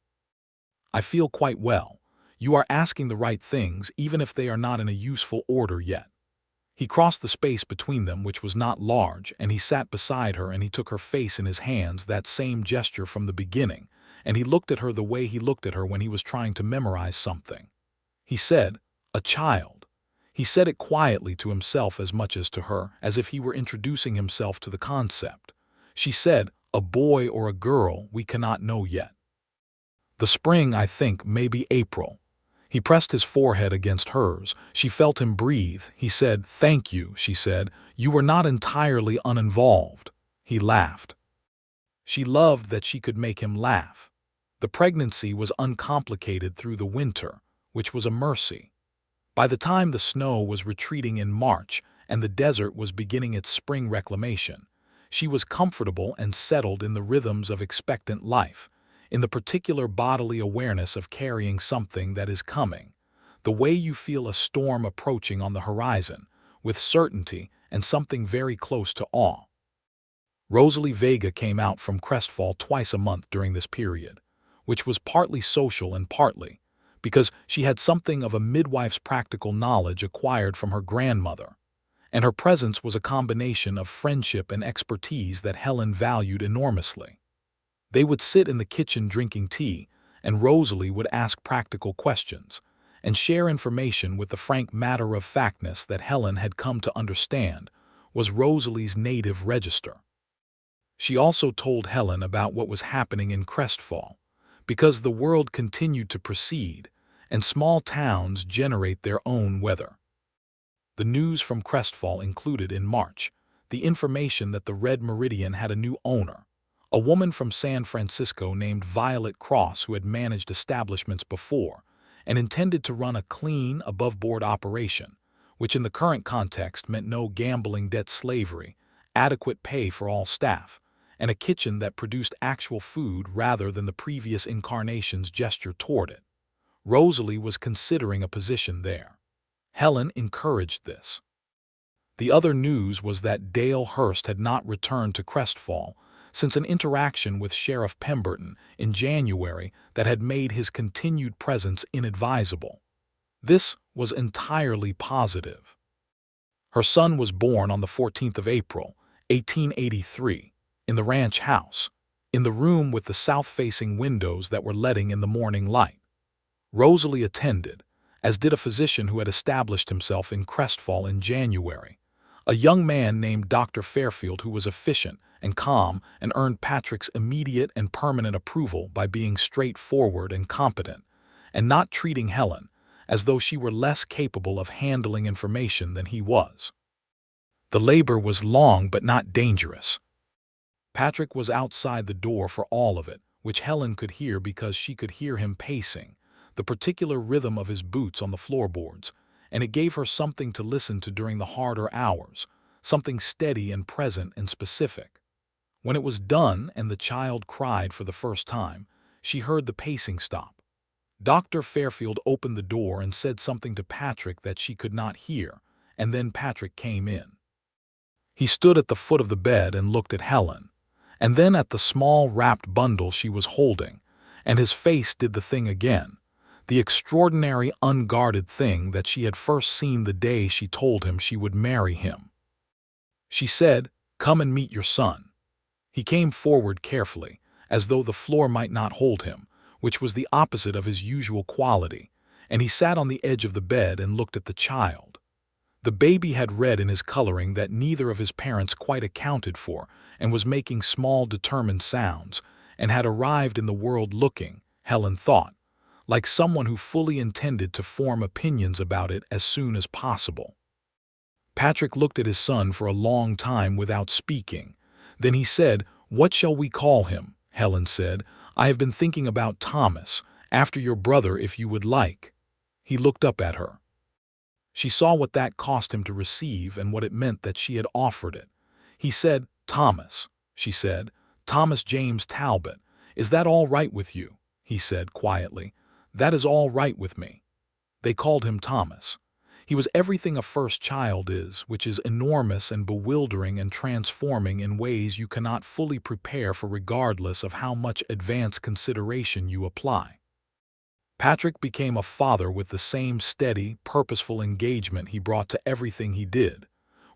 I feel quite well. You are asking the right things, even if they are not in a useful order yet." He crossed the space between them, which was not large, and he sat beside her and he took her face in his hands, that same gesture from the beginning, and he looked at her the way he looked at her when he was trying to memorize something. He said, "A child." He said it quietly to himself as much as to her, as if he were introducing himself to the concept. She said, "A boy or a girl, we cannot know yet. The spring, I think, maybe April." He pressed his forehead against hers. She felt him breathe. He said, "Thank you," she said. "You were not entirely uninvolved." He laughed. She loved that she could make him laugh. The pregnancy was uncomplicated through the winter, which was a mercy. By the time the snow was retreating in March and the desert was beginning its spring reclamation, she was comfortable and settled in the rhythms of expectant life, in the particular bodily awareness of carrying something that is coming, the way you feel a storm approaching on the horizon, with certainty and something very close to awe. Rosalie Vega came out from Crestfall twice a month during this period, which was partly social and partly because she had something of a midwife's practical knowledge acquired from her grandmother, and her presence was a combination of friendship and expertise that Helen valued enormously. They would sit in the kitchen drinking tea, and Rosalie would ask practical questions and share information with the frank matter-of-factness that Helen had come to understand was Rosalie's native register. She also told Helen about what was happening in Crestfall, because the world continued to proceed, and small towns generate their own weather. The news from Crestfall included, in March, the information that the Red Meridian had a new owner, a woman from San Francisco named Violet Cross who had managed establishments before and intended to run a clean, above-board operation, which in the current context meant no gambling debt slavery, adequate pay for all staff, and a kitchen that produced actual food rather than the previous incarnation's gesture toward it. Rosalie was considering a position there. Helen encouraged this. The other news was that Dale Hurst had not returned to Crestfall since an interaction with Sheriff Pemberton in January that had made his continued presence inadvisable. This was entirely positive. Her son was born on the 14th of April, 1883, in the ranch house, in the room with the south-facing windows that were letting in the morning light. Rosalie attended, as did a physician who had established himself in Crestfall in January, a young man named Dr. Fairfield who was efficient and calm and earned Patrick's immediate and permanent approval by being straightforward and competent, and not treating Helen as though she were less capable of handling information than he was. The labor was long but not dangerous. Patrick was outside the door for all of it, which Helen could hear because she could hear him pacing, the particular rhythm of his boots on the floorboards, and it gave her something to listen to during the harder hours, something steady and present and specific. When it was done and the child cried for the first time, she heard the pacing stop. Dr. Fairfield opened the door and said something to Patrick that she could not hear, and then Patrick came in. He stood at the foot of the bed and looked at Helen, and then at the small wrapped bundle she was holding, and his face did the thing again, the extraordinary unguarded thing that she had first seen the day she told him she would marry him. She said, "Come and meet your son." He came forward carefully, as though the floor might not hold him, which was the opposite of his usual quality, and he sat on the edge of the bed and looked at the child. The baby had read in his coloring that neither of his parents quite accounted for and was making small determined sounds, and had arrived in the world looking, Helen thought, like someone who fully intended to form opinions about it as soon as possible. Patrick looked at his son for a long time without speaking. Then he said, "What shall we call him?" Helen said, "I have been thinking about Thomas, after your brother if you would like." He looked up at her. She saw what that cost him to receive and what it meant that she had offered it. He said, "Thomas," she said, "Thomas James Talbot. Is that all right with you?" He said quietly, "That is all right with me." They called him Thomas. He was everything a first child is, which is enormous and bewildering and transforming in ways you cannot fully prepare for regardless of how much advanced consideration you apply. Patrick became a father with the same steady, purposeful engagement he brought to everything he did,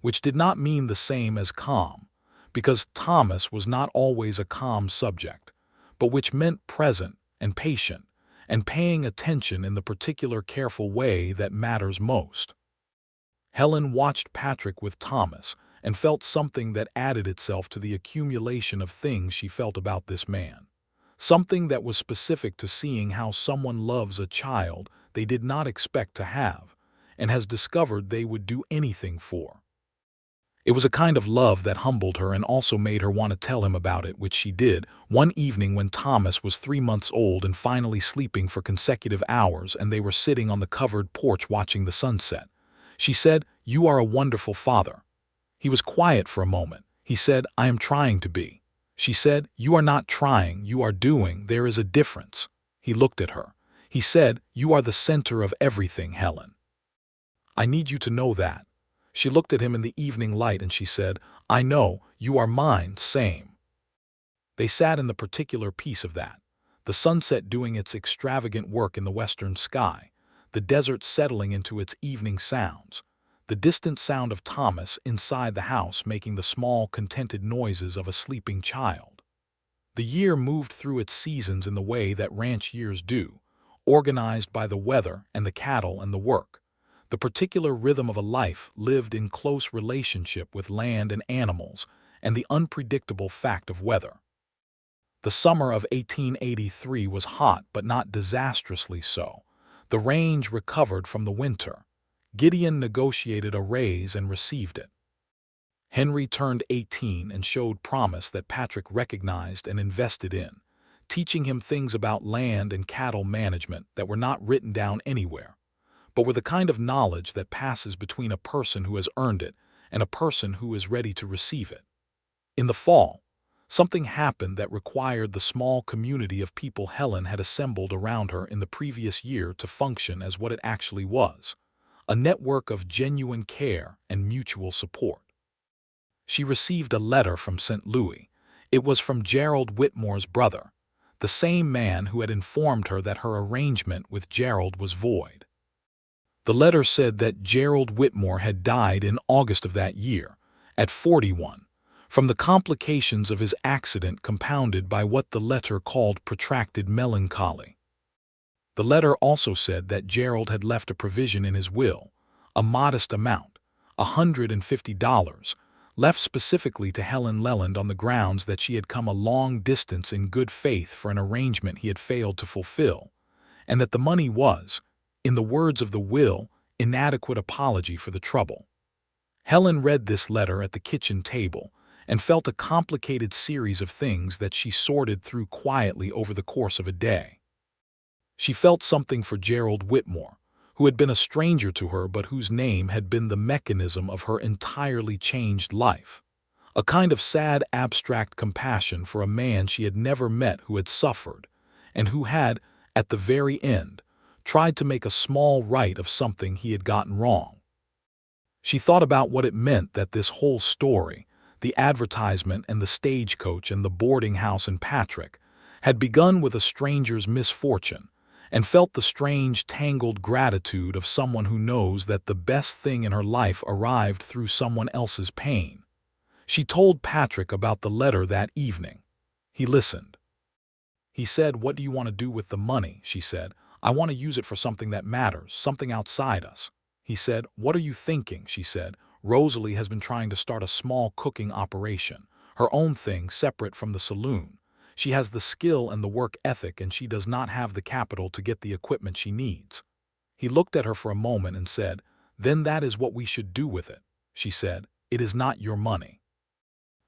which did not mean the same as calm, because Thomas was not always a calm subject, but which meant present and patient, and paying attention in the particular careful way that matters most. Helen watched Patrick with Thomas and felt something that added itself to the accumulation of things she felt about this man. Something that was specific to seeing how someone loves a child they did not expect to have, and has discovered they would do anything for. It was a kind of love that humbled her and also made her want to tell him about it, which she did, one evening when Thomas was 3 months old and finally sleeping for consecutive hours and they were sitting on the covered porch watching the sunset. She said, "You are a wonderful father." He was quiet for a moment. He said, "I am trying to be." She said, "You are not trying, you are doing. There is a difference." He looked at her. He said, "You are the center of everything, Helen. I need you to know that." She looked at him in the evening light and she said, "I know, you are mine, same." They sat in the particular piece of that, the sunset doing its extravagant work in the western sky, the desert settling into its evening sounds, the distant sound of Thomas inside the house making the small, contented noises of a sleeping child. The year moved through its seasons in the way that ranch years do, organized by the weather and the cattle and the work. The particular rhythm of a life lived in close relationship with land and animals and the unpredictable fact of weather. The summer of 1883 was hot but not disastrously so. The range recovered from the winter. Gideon negotiated a raise and received it. Henry turned 18 and showed promise that Patrick recognized and invested in, teaching him things about land and cattle management that were not written down anywhere, but were the kind of knowledge that passes between a person who has earned it and a person who is ready to receive it. In the fall, something happened that required the small community of people Helen had assembled around her in the previous year to function as what it actually was, a network of genuine care and mutual support. She received a letter from St. Louis. It was from Gerald Whitmore's brother, the same man who had informed her that her arrangement with Gerald was void. The letter said that Gerald Whitmore had died in August of that year, at 41, from the complications of his accident compounded by what the letter called protracted melancholy. The letter also said that Gerald had left a provision in his will, a modest amount, $150, left specifically to Helen Leland on the grounds that she had come a long distance in good faith for an arrangement he had failed to fulfill, and that the money was, in the words of the will, inadequate apology for the trouble. Helen read this letter at the kitchen table and felt a complicated series of things that she sorted through quietly over the course of a day. She felt something for Gerald Whitmore, who had been a stranger to her but whose name had been the mechanism of her entirely changed life. A kind of sad abstract compassion for a man she had never met who had suffered, and who had, at the very end, tried to make a small right of something he had gotten wrong. She thought about what it meant that this whole story, the advertisement and the stagecoach and the boarding house in Patrick, had begun with a stranger's misfortune, and felt the strange, tangled gratitude of someone who knows that the best thing in her life arrived through someone else's pain. She told Patrick about the letter that evening. He listened. He said, "What do you want to do with the money?" She said. "I want to use it for something that matters, something outside us." He said, "What are you thinking?" She said. "Rosalie has been trying to start a small cooking operation, her own thing separate from the saloon. She has the skill and the work ethic, and she does not have the capital to get the equipment she needs." He looked at her for a moment and said, "Then that is what we should do with it." She said, "It is not your money."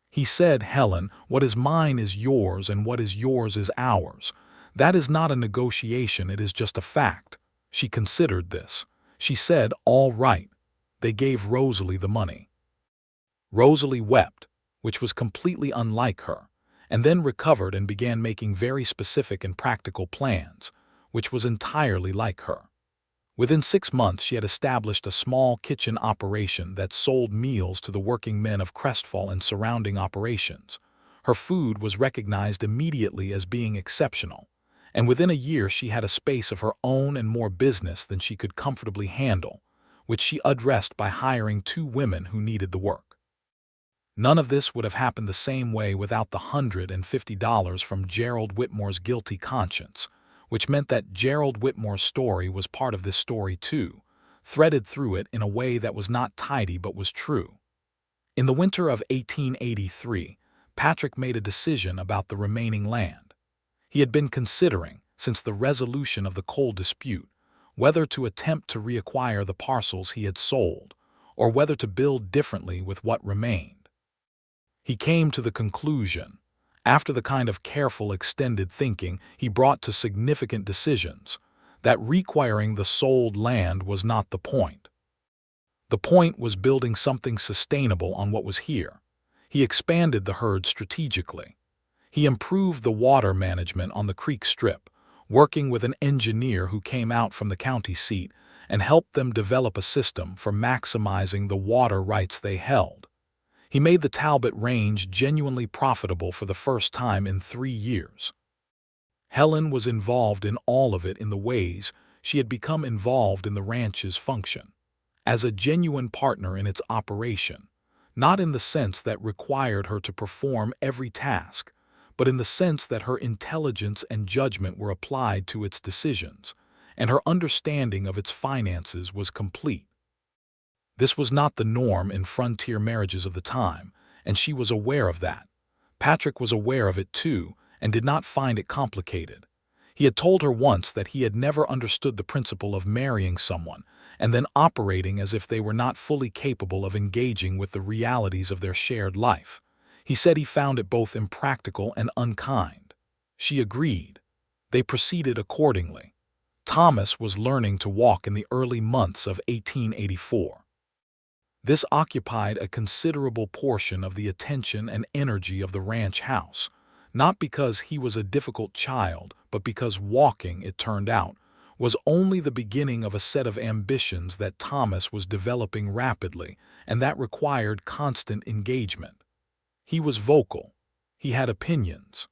He said, "Helen, what is mine is yours, and what is yours is ours. That is not a negotiation, it is just a fact." She considered this. She said, "All right." They gave Rosalie the money. Rosalie wept, which was completely unlike her, and then recovered and began making very specific and practical plans, which was entirely like her. Within 6 months she had established a small kitchen operation that sold meals to the working men of Crestfall and surrounding operations. Her food was recognized immediately as being exceptional, and within a year she had a space of her own and more business than she could comfortably handle, which she addressed by hiring 2 women who needed the work. None of this would have happened the same way without the $150 from Gerald Whitmore's guilty conscience, which meant that Gerald Whitmore's story was part of this story too, threaded through it in a way that was not tidy but was true. In the winter of 1883, Patrick made a decision about the remaining land. He had been considering, since the resolution of the coal dispute, whether to attempt to reacquire the parcels he had sold, or whether to build differently with what remained. He came to the conclusion, after the kind of careful extended thinking he brought to significant decisions, that reacquiring the sold land was not the point. The point was building something sustainable on what was here. He expanded the herd strategically. He improved the water management on the creek strip, working with an engineer who came out from the county seat and helped them develop a system for maximizing the water rights they held. He made the Talbot Range genuinely profitable for the first time in 3 years. Helen was involved in all of it in the ways she had become involved in the ranch's function, as a genuine partner in its operation, not in the sense that required her to perform every task, but in the sense that her intelligence and judgment were applied to its decisions, and her understanding of its finances was complete. This was not the norm in frontier marriages of the time, and she was aware of that. Patrick was aware of it too, and did not find it complicated. He had told her once that he had never understood the principle of marrying someone and then operating as if they were not fully capable of engaging with the realities of their shared life. He said he found it both impractical and unkind. She agreed. They proceeded accordingly. Thomas was learning to walk in the early months of 1884. This occupied a considerable portion of the attention and energy of the ranch house, not because he was a difficult child, but because walking, it turned out, was only the beginning of a set of ambitions that Thomas was developing rapidly and that required constant engagement. He was vocal. He had opinions.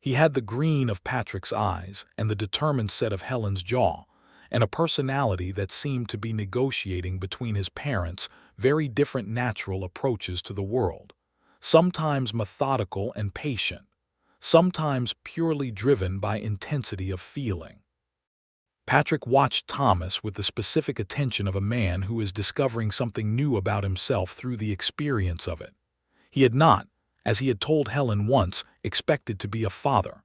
He had the green of Patrick's eyes and the determined set of Helen's jaw, and a personality that seemed to be negotiating between his parents' very different natural approaches to the world, sometimes methodical and patient, sometimes purely driven by intensity of feeling. Patrick watched Thomas with the specific attention of a man who is discovering something new about himself through the experience of it. He had not, as he had told Helen once, expected to be a father.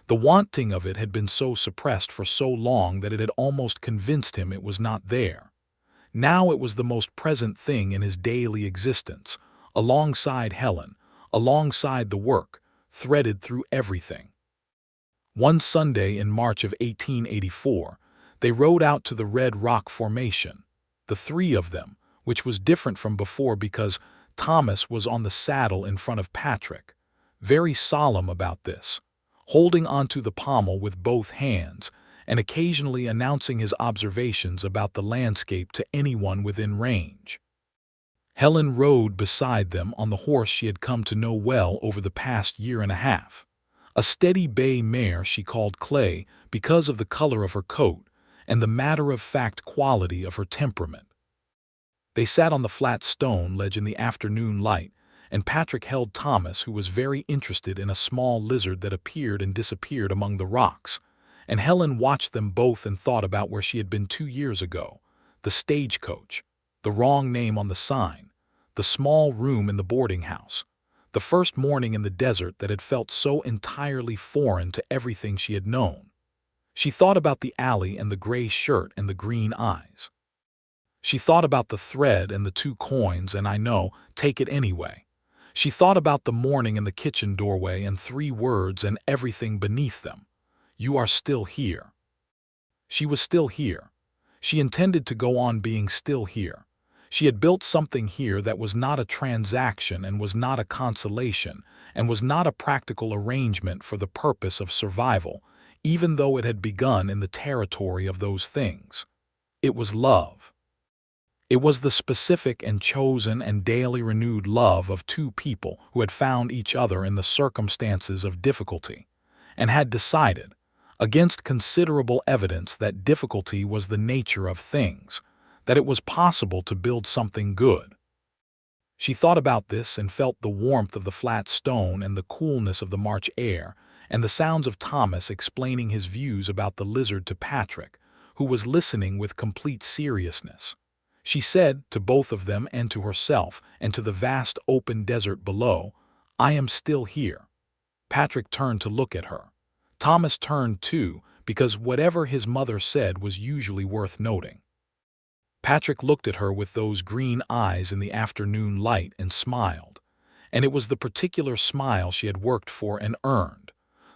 The wanting of it had been so suppressed for so long that it had almost convinced him it was not there. Now it was the most present thing in his daily existence, alongside Helen, alongside the work, threaded through everything. One Sunday in March of 1884, they rode out to the Red Rock Formation, the three of them, which was different from before because Thomas was on the saddle in front of Patrick, very solemn about this, holding onto the pommel with both hands and occasionally announcing his observations about the landscape to anyone within range. Helen rode beside them on the horse she had come to know well over the past year and a half, a steady bay mare she called Clay because of the color of her coat and the matter-of-fact quality of her temperament. They sat on the flat stone ledge in the afternoon light, and Patrick held Thomas, who was very interested in a small lizard that appeared and disappeared among the rocks, and Helen watched them both and thought about where she had been 2 years ago, the stagecoach, the wrong name on the sign, the small room in the boarding house, the first morning in the desert that had felt so entirely foreign to everything she had known. She thought about the alley and the gray shirt and the green eyes. She thought about the thread and the 2 coins and I know, take it anyway. She thought about the morning in the kitchen doorway and 3 words and everything beneath them. You are still here. She was still here. She intended to go on being still here. She had built something here that was not a transaction and was not a consolation and was not a practical arrangement for the purpose of survival, even though it had begun in the territory of those things. It was love. It was the specific and chosen and daily renewed love of 2 people who had found each other in the circumstances of difficulty, and had decided, against considerable evidence that difficulty was the nature of things, that it was possible to build something good. She thought about this and felt the warmth of the flat stone and the coolness of the March air, and the sounds of Thomas explaining his views about the lizard to Patrick, who was listening with complete seriousness. She said, to both of them and to herself, and to the vast open desert below, I am still here. Patrick turned to look at her. Thomas turned too, because whatever his mother said was usually worth noting. Patrick looked at her with those green eyes in the afternoon light and smiled, and it was the particular smile she had worked for and earned,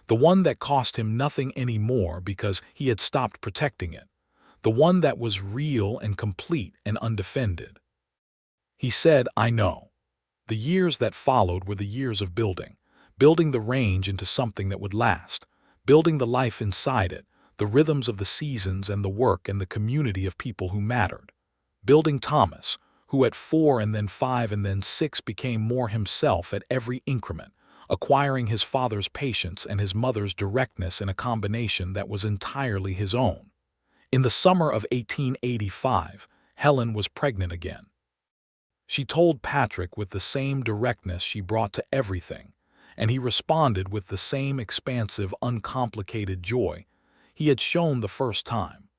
the one that cost him nothing any more because he had stopped protecting it, the one that was real and complete and undefended. He said, I know. The years that followed were the years of building the range into something that would last, building the life inside it, the rhythms of the seasons and the work and the community of people who mattered. Building Thomas, who at 4 and then 5 and then 6 became more himself at every increment, acquiring his father's patience and his mother's directness in a combination that was entirely his own. In the summer of 1885, Helen was pregnant again. She told Patrick with the same directness she brought to everything, and he responded with the same expansive, uncomplicated joy he had shown the first time.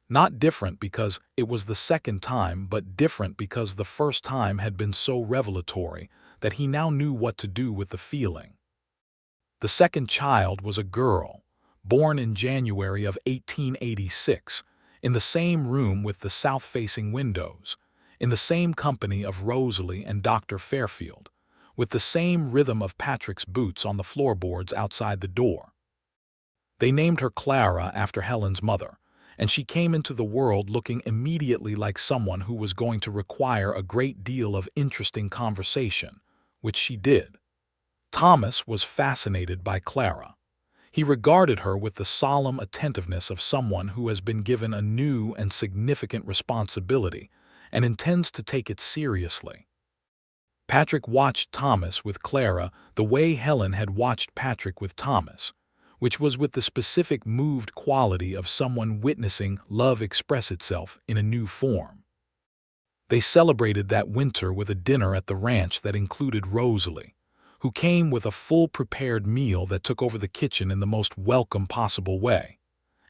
Not different because it was the second time, but different because the first time had been so revelatory that he now knew what to do with the feeling. The second child was a girl, born in January of 1886, in the same room with the south-facing windows, in the same company of Rosalie and Dr. Fairfield, with the same rhythm of Patrick's boots on the floorboards outside the door. They named her Clara after Helen's mother, and she came into the world looking immediately like someone who was going to require a great deal of interesting conversation, which she did. Thomas was fascinated by Clara. He regarded her with the solemn attentiveness of someone who has been given a new and significant responsibility and intends to take it seriously. Patrick watched Thomas with Clara the way Helen had watched Patrick with Thomas, which was with the specific moved quality of someone witnessing love express itself in a new form. They celebrated that winter with a dinner at the ranch that included Rosalie, who came with a full prepared meal that took over the kitchen in the most welcome possible way,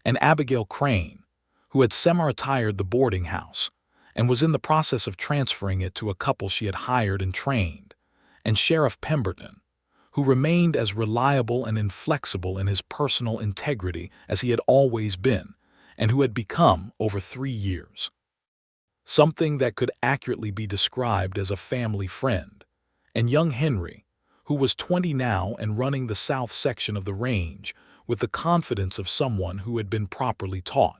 and Abigail Crane, who had semi-retired the boarding house and was in the process of transferring it to a couple she had hired and trained, and Sheriff Pemberton, who remained as reliable and inflexible in his personal integrity as he had always been, and who had become over 3 years. Something that could accurately be described as a family friend, and young Henry, who was 20 now and running the south section of the range with the confidence of someone who had been properly taught.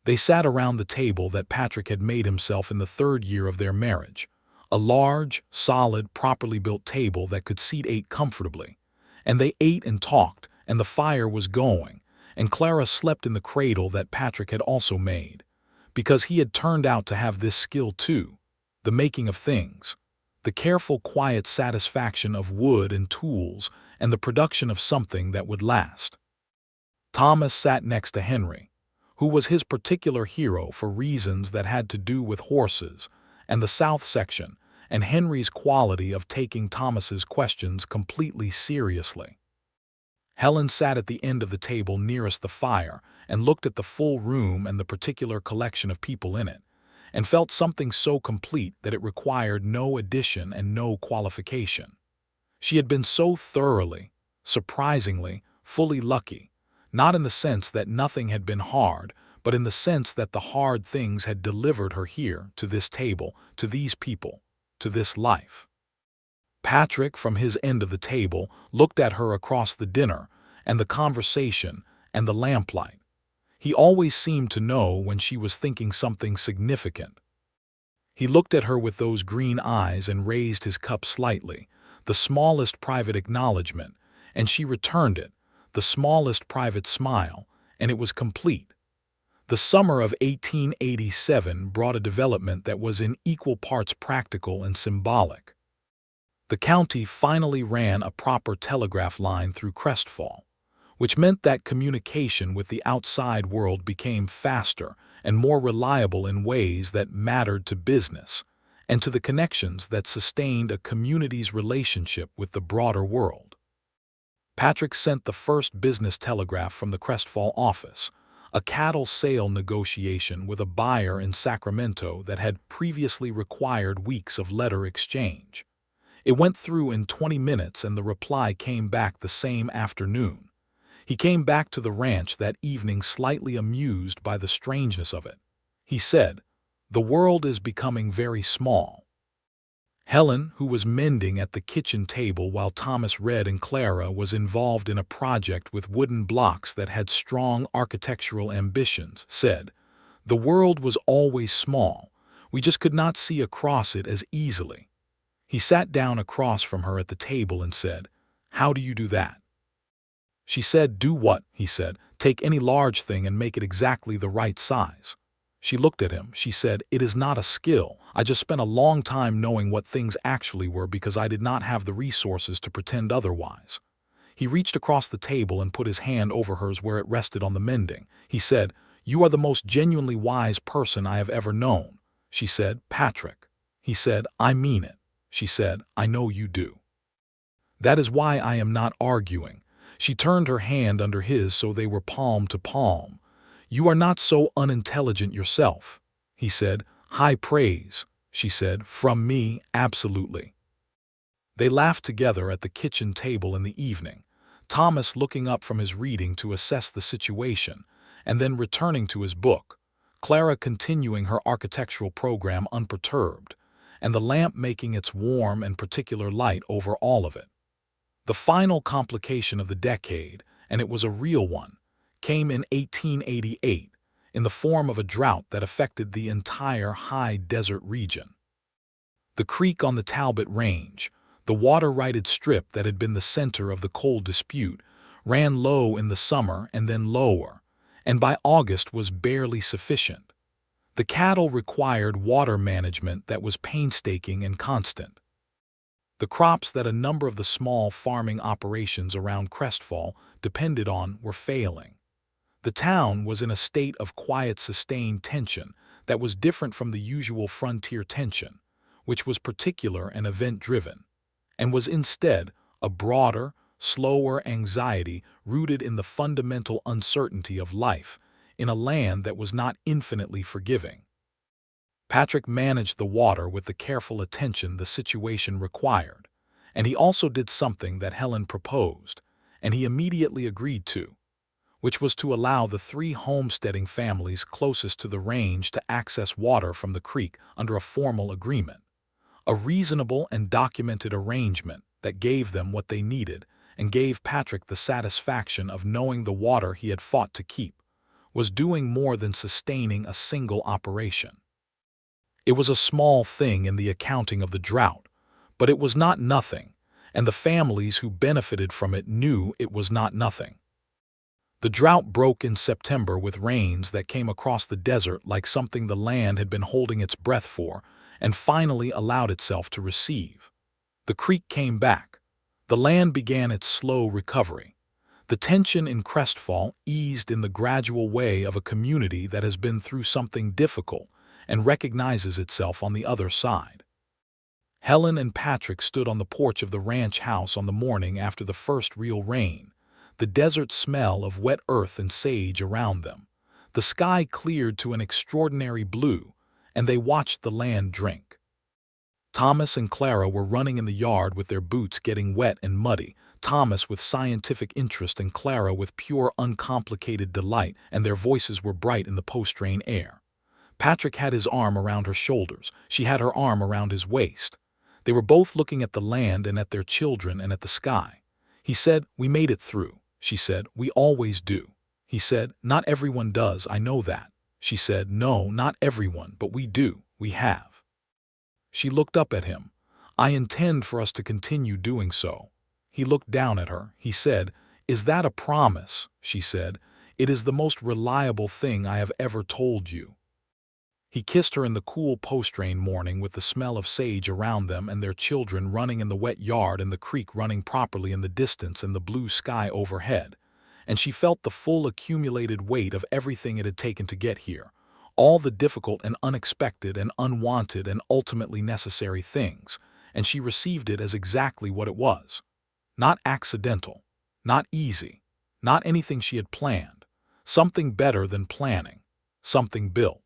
They sat around the table that Patrick had made himself in the 3rd year of their marriage, a large, solid, properly built table that could seat 8 comfortably, and they ate and talked, and the fire was going, and Clara slept in the cradle that Patrick had also made, because he had turned out to have this skill too, the making of things, the careful, quiet satisfaction of wood and tools, and the production of something that would last. Thomas sat next to Henry, who was his particular hero for reasons that had to do with horses and the south section, and Henry's quality of taking Thomas's questions completely seriously. Helen sat at the end of the table nearest the fire and looked at the full room and the particular collection of people in it, and felt something so complete that it required no addition and no qualification. She had been so thoroughly, surprisingly, fully lucky, not in the sense that nothing had been hard, but in the sense that the hard things had delivered her here, to this table, to these people, to this life. Patrick, from his end of the table, looked at her across the dinner, and the conversation, and the lamplight. He always seemed to know when she was thinking something significant. He looked at her with those green eyes and raised his cup slightly, the smallest private acknowledgement, and she returned it, the smallest private smile, and it was complete. The summer of 1887 brought a development that was in equal parts practical and symbolic. The county finally ran a proper telegraph line through Crestfall, which meant that communication with the outside world became faster and more reliable in ways that mattered to business and to the connections that sustained a community's relationship with the broader world. Patrick sent the first business telegraph from the Crestfall office, a cattle sale negotiation with a buyer in Sacramento that had previously required weeks of letter exchange. It went through in 20 minutes and the reply came back the same afternoon. He came back to the ranch that evening slightly amused by the strangeness of it. He said, "The world is becoming very small." Helen, who was mending at the kitchen table while Thomas read, and Clara was involved in a project with wooden blocks that had strong architectural ambitions, said, "The world was always small. We just could not see across it as easily." He sat down across from her at the table and said, "How do you do that?" She said, "Do what?" he said. "Take any large thing and make it exactly the right size." She looked at him. She said, "It is not a skill. I just spent a long time knowing what things actually were because I did not have the resources to pretend otherwise." He reached across the table and put his hand over hers where it rested on the mending. He said, "You are the most genuinely wise person I have ever known." She said, "Patrick." He said, "I mean it." She said, "I know you do. That is why I am not arguing." She turned her hand under his so they were palm to palm. "You are not so unintelligent yourself." He said, "High praise." She said, "From me, absolutely." They laughed together at the kitchen table in the evening, Thomas looking up from his reading to assess the situation, and then returning to his book, Clara continuing her architectural program unperturbed, and the lamp making its warm and particular light over all of it. The final complication of the decade, and it was a real one, came in 1888 in the form of a drought that affected the entire high desert region. The creek on the Talbot Range, the water-righted strip that had been the center of the coal dispute, ran low in the summer and then lower, and by August was barely sufficient. The cattle required water management that was painstaking and constant. The crops that a number of the small farming operations around Crestfall depended on were failing. The town was in a state of quiet, sustained tension that was different from the usual frontier tension, which was particular and event-driven, and was instead a broader, slower anxiety rooted in the fundamental uncertainty of life in a land that was not infinitely forgiving. Patrick managed the water with the careful attention the situation required, and he also did something that Helen proposed, and he immediately agreed to, which was to allow the 3 homesteading families closest to the range to access water from the creek under a formal agreement. A reasonable and documented arrangement that gave them what they needed and gave Patrick the satisfaction of knowing the water he had fought to keep was doing more than sustaining a single operation. It was a small thing in the accounting of the drought, but it was not nothing, and the families who benefited from it knew it was not nothing. The drought broke in September with rains that came across the desert like something the land had been holding its breath for, and finally allowed itself to receive. The creek came back. The land began its slow recovery. The tension in Crestfall eased in the gradual way of a community that has been through something difficult and recognizes itself on the other side. Helen and Patrick stood on the porch of the ranch house on the morning after the first real rain, the desert smell of wet earth and sage around them. The sky cleared to an extraordinary blue, and they watched the land drink. Thomas and Clara were running in the yard with their boots getting wet and muddy, Thomas with scientific interest and Clara with pure uncomplicated delight, and their voices were bright in the post-rain air. Patrick had his arm around her shoulders. She had her arm around his waist. They were both looking at the land and at their children and at the sky. He said, "We made it through." She said, "We always do." He said, "Not everyone does, I know that." She said, "No, not everyone, but we do, we have." She looked up at him. "I intend for us to continue doing so." He looked down at her. He said, "Is that a promise?" She said, "It is the most reliable thing I have ever told you." He kissed her in the cool post-rain morning with the smell of sage around them and their children running in the wet yard and the creek running properly in the distance and the blue sky overhead, and she felt the full accumulated weight of everything it had taken to get here, all the difficult and unexpected and unwanted and ultimately necessary things, and she received it as exactly what it was. Not accidental, not easy, not anything she had planned, something better than planning, something built.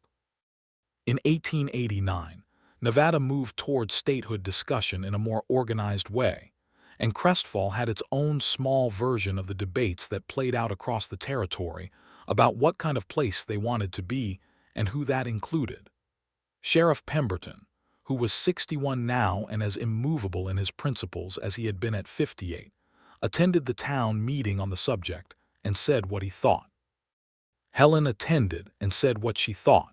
In 1889, Nevada moved toward statehood discussion in a more organized way, and Crestfall had its own small version of the debates that played out across the territory about what kind of place they wanted to be and who that included. Sheriff Pemberton, who was 61 now and as immovable in his principles as he had been at 58, attended the town meeting on the subject and said what he thought. Helen attended and said what she thought,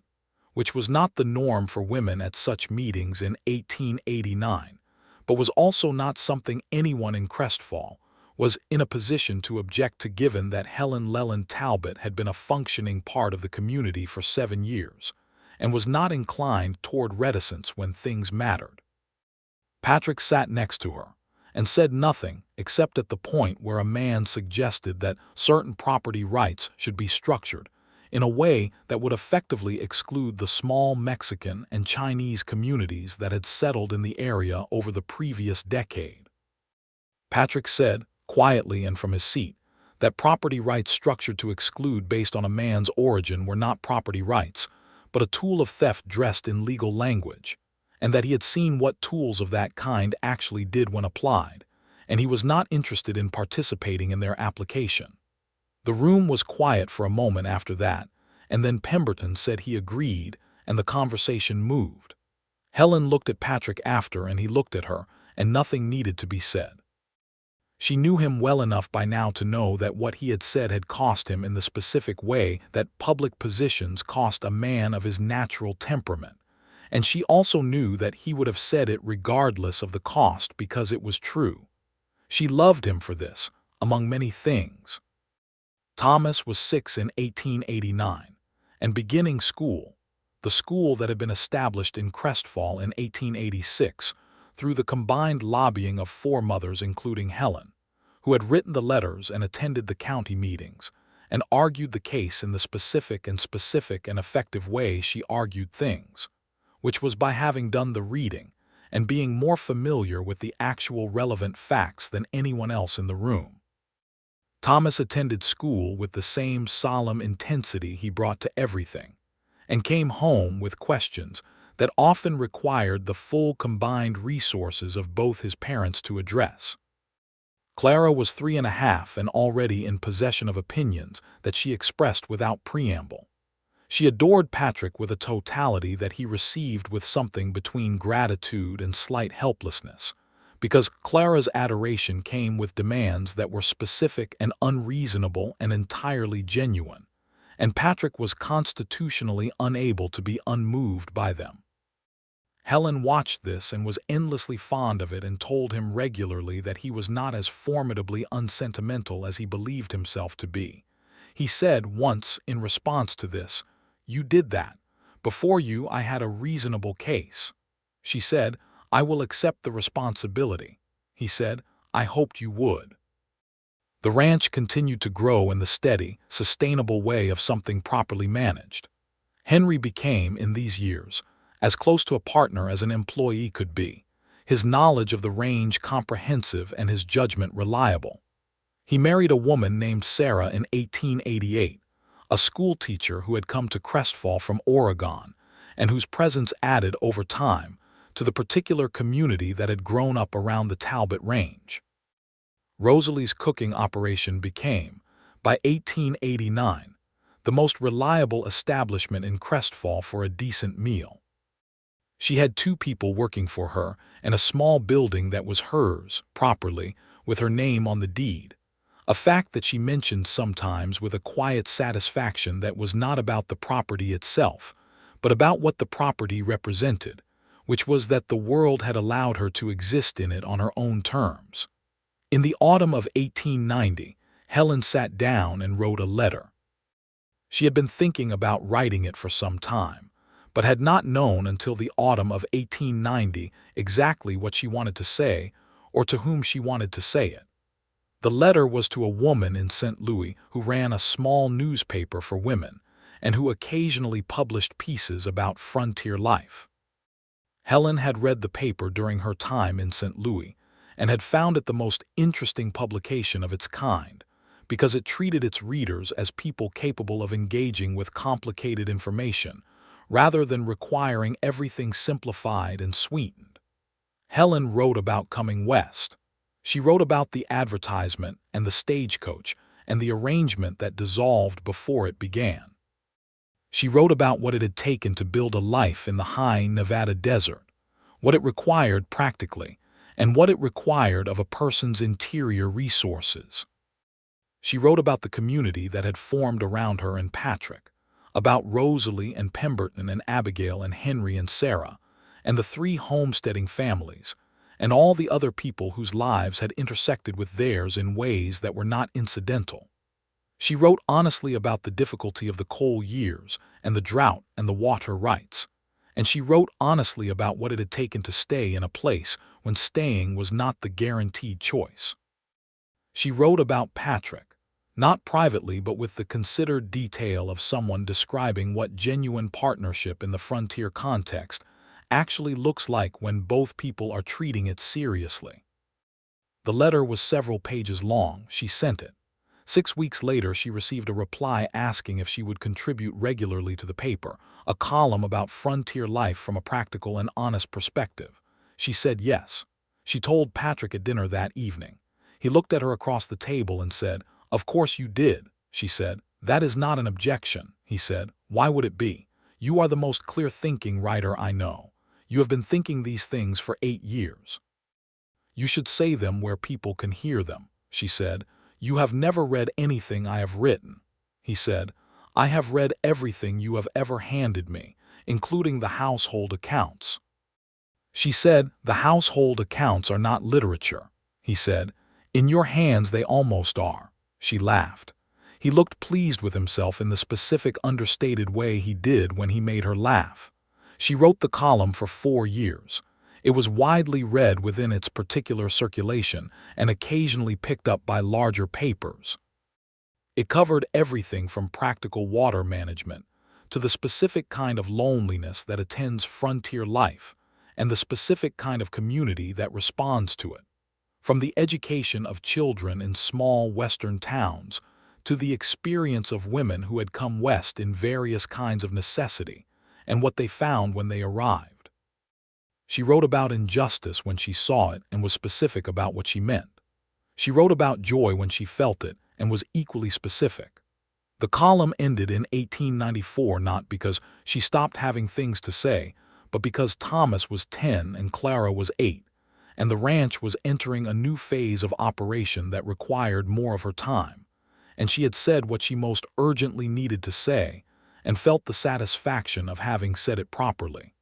which was not the norm for women at such meetings in 1889, but was also not something anyone in Crestfall was in a position to object to, given that Helen Leland Talbot had been a functioning part of the community for 7 years and was not inclined toward reticence when things mattered. Patrick sat next to her and said nothing except at the point where a man suggested that certain property rights should be structured in a way that would effectively exclude the small Mexican and Chinese communities that had settled in the area over the previous decade. Patrick said, quietly and from his seat, that property rights structured to exclude based on a man's origin were not property rights, but a tool of theft dressed in legal language, and that he had seen what tools of that kind actually did when applied, and he was not interested in participating in their application. The room was quiet for a moment after that, and then Pemberton said he agreed, and the conversation moved. Helen looked at Patrick after, and he looked at her, and nothing needed to be said. She knew him well enough by now to know that what he had said had cost him in the specific way that public positions cost a man of his natural temperament, and she also knew that he would have said it regardless of the cost because it was true. She loved him for this, among many things. Thomas was 6 in 1889, and beginning school, the school that had been established in Crestfall in 1886, through the combined lobbying of 4 mothers including Helen, who had written the letters and attended the county meetings, and argued the case in the specific and effective way she argued things, which was by having done the reading and being more familiar with the actual relevant facts than anyone else in the room. Thomas attended school with the same solemn intensity he brought to everything, and came home with questions that often required the full combined resources of both his parents to address. Clara was 3.5 and already in possession of opinions that she expressed without preamble. She adored Patrick with a totality that he received with something between gratitude and slight helplessness, because Clara's adoration came with demands that were specific and unreasonable and entirely genuine, and Patrick was constitutionally unable to be unmoved by them. Helen watched this and was endlessly fond of it and told him regularly that he was not as formidably unsentimental as he believed himself to be. He said once in response to this, "You did that. Before you I had a reasonable case." She said, "I will accept the responsibility." He said, "I hoped you would." The ranch continued to grow in the steady, sustainable way of something properly managed. Henry became, in these years, as close to a partner as an employee could be, his knowledge of the range comprehensive and his judgment reliable. He married a woman named Sarah in 1888, a school teacher who had come to Crestfall from Oregon, and whose presence added over time to the particular community that had grown up around the Talbot Range. Rosalie's cooking operation became, by 1889, the most reliable establishment in Crestfall for a decent meal. She had 2 people working for her and a small building that was hers, properly, with her name on the deed, a fact that she mentioned sometimes with a quiet satisfaction that was not about the property itself, but about what the property represented, which was that the world had allowed her to exist in it on her own terms. In the autumn of 1890, Helen sat down and wrote a letter. She had been thinking about writing it for some time, but had not known until the autumn of 1890 exactly what she wanted to say or to whom she wanted to say it. The letter was to a woman in St. Louis who ran a small newspaper for women and who occasionally published pieces about frontier life. Helen had read the paper during her time in St. Louis and had found it the most interesting publication of its kind because it treated its readers as people capable of engaging with complicated information rather than requiring everything simplified and sweetened. Helen wrote about coming west. She wrote about the advertisement and the stagecoach and the arrangement that dissolved before it began. She wrote about what it had taken to build a life in the high Nevada desert, what it required practically, and what it required of a person's interior resources. She wrote about the community that had formed around her and Patrick, about Rosalie and Pemberton and Abigail and Henry and Sarah, and the 3 homesteading families, and all the other people whose lives had intersected with theirs in ways that were not incidental. She wrote honestly about the difficulty of the coal years and the drought and the water rights, and she wrote honestly about what it had taken to stay in a place when staying was not the guaranteed choice. She wrote about Patrick, not privately but with the considered detail of someone describing what genuine partnership in the frontier context actually looks like when both people are treating it seriously. The letter was several pages long. She sent it. 6 weeks later, she received a reply asking if she would contribute regularly to the paper, a column about frontier life from a practical and honest perspective. She said yes. She told Patrick at dinner that evening. He looked at her across the table and said, "Of course you did," she said. "That is not an objection," he said. "Why would it be? You are the most clear-thinking writer I know. You have been thinking these things for 8 years. You should say them where people can hear them," she said. "You have never read anything I have written," he said. "I have read everything you have ever handed me, including the household accounts." She said, "The household accounts are not literature," he said. "In your hands they almost are." She laughed. He looked pleased with himself in the specific, understated way he did when he made her laugh. She wrote the column for 4 years. It was widely read within its particular circulation and occasionally picked up by larger papers. It covered everything from practical water management to the specific kind of loneliness that attends frontier life and the specific kind of community that responds to it. From the education of children in small western towns to the experience of women who had come west in various kinds of necessity and what they found when they arrived. She wrote about injustice when she saw it and was specific about what she meant. She wrote about joy when she felt it and was equally specific. The column ended in 1894 not because she stopped having things to say, but because Thomas was 10 and Clara was 8, and the ranch was entering a new phase of operation that required more of her time, and she had said what she most urgently needed to say and felt the satisfaction of having said it properly.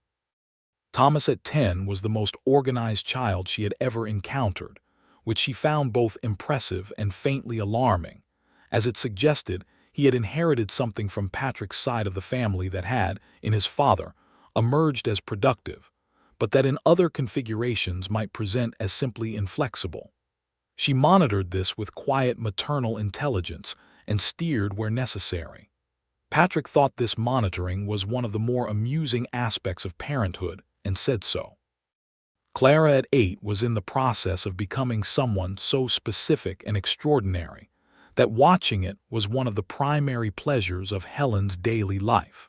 Thomas at 10 was the most organized child she had ever encountered, which she found both impressive and faintly alarming, as it suggested he had inherited something from Patrick's side of the family that had, in his father, emerged as productive, but that in other configurations might present as simply inflexible. She monitored this with quiet maternal intelligence and steered where necessary. Patrick thought this monitoring was one of the more amusing aspects of parenthood and said so. Clara at 8 was in the process of becoming someone so specific and extraordinary that watching it was one of the primary pleasures of Helen's daily life.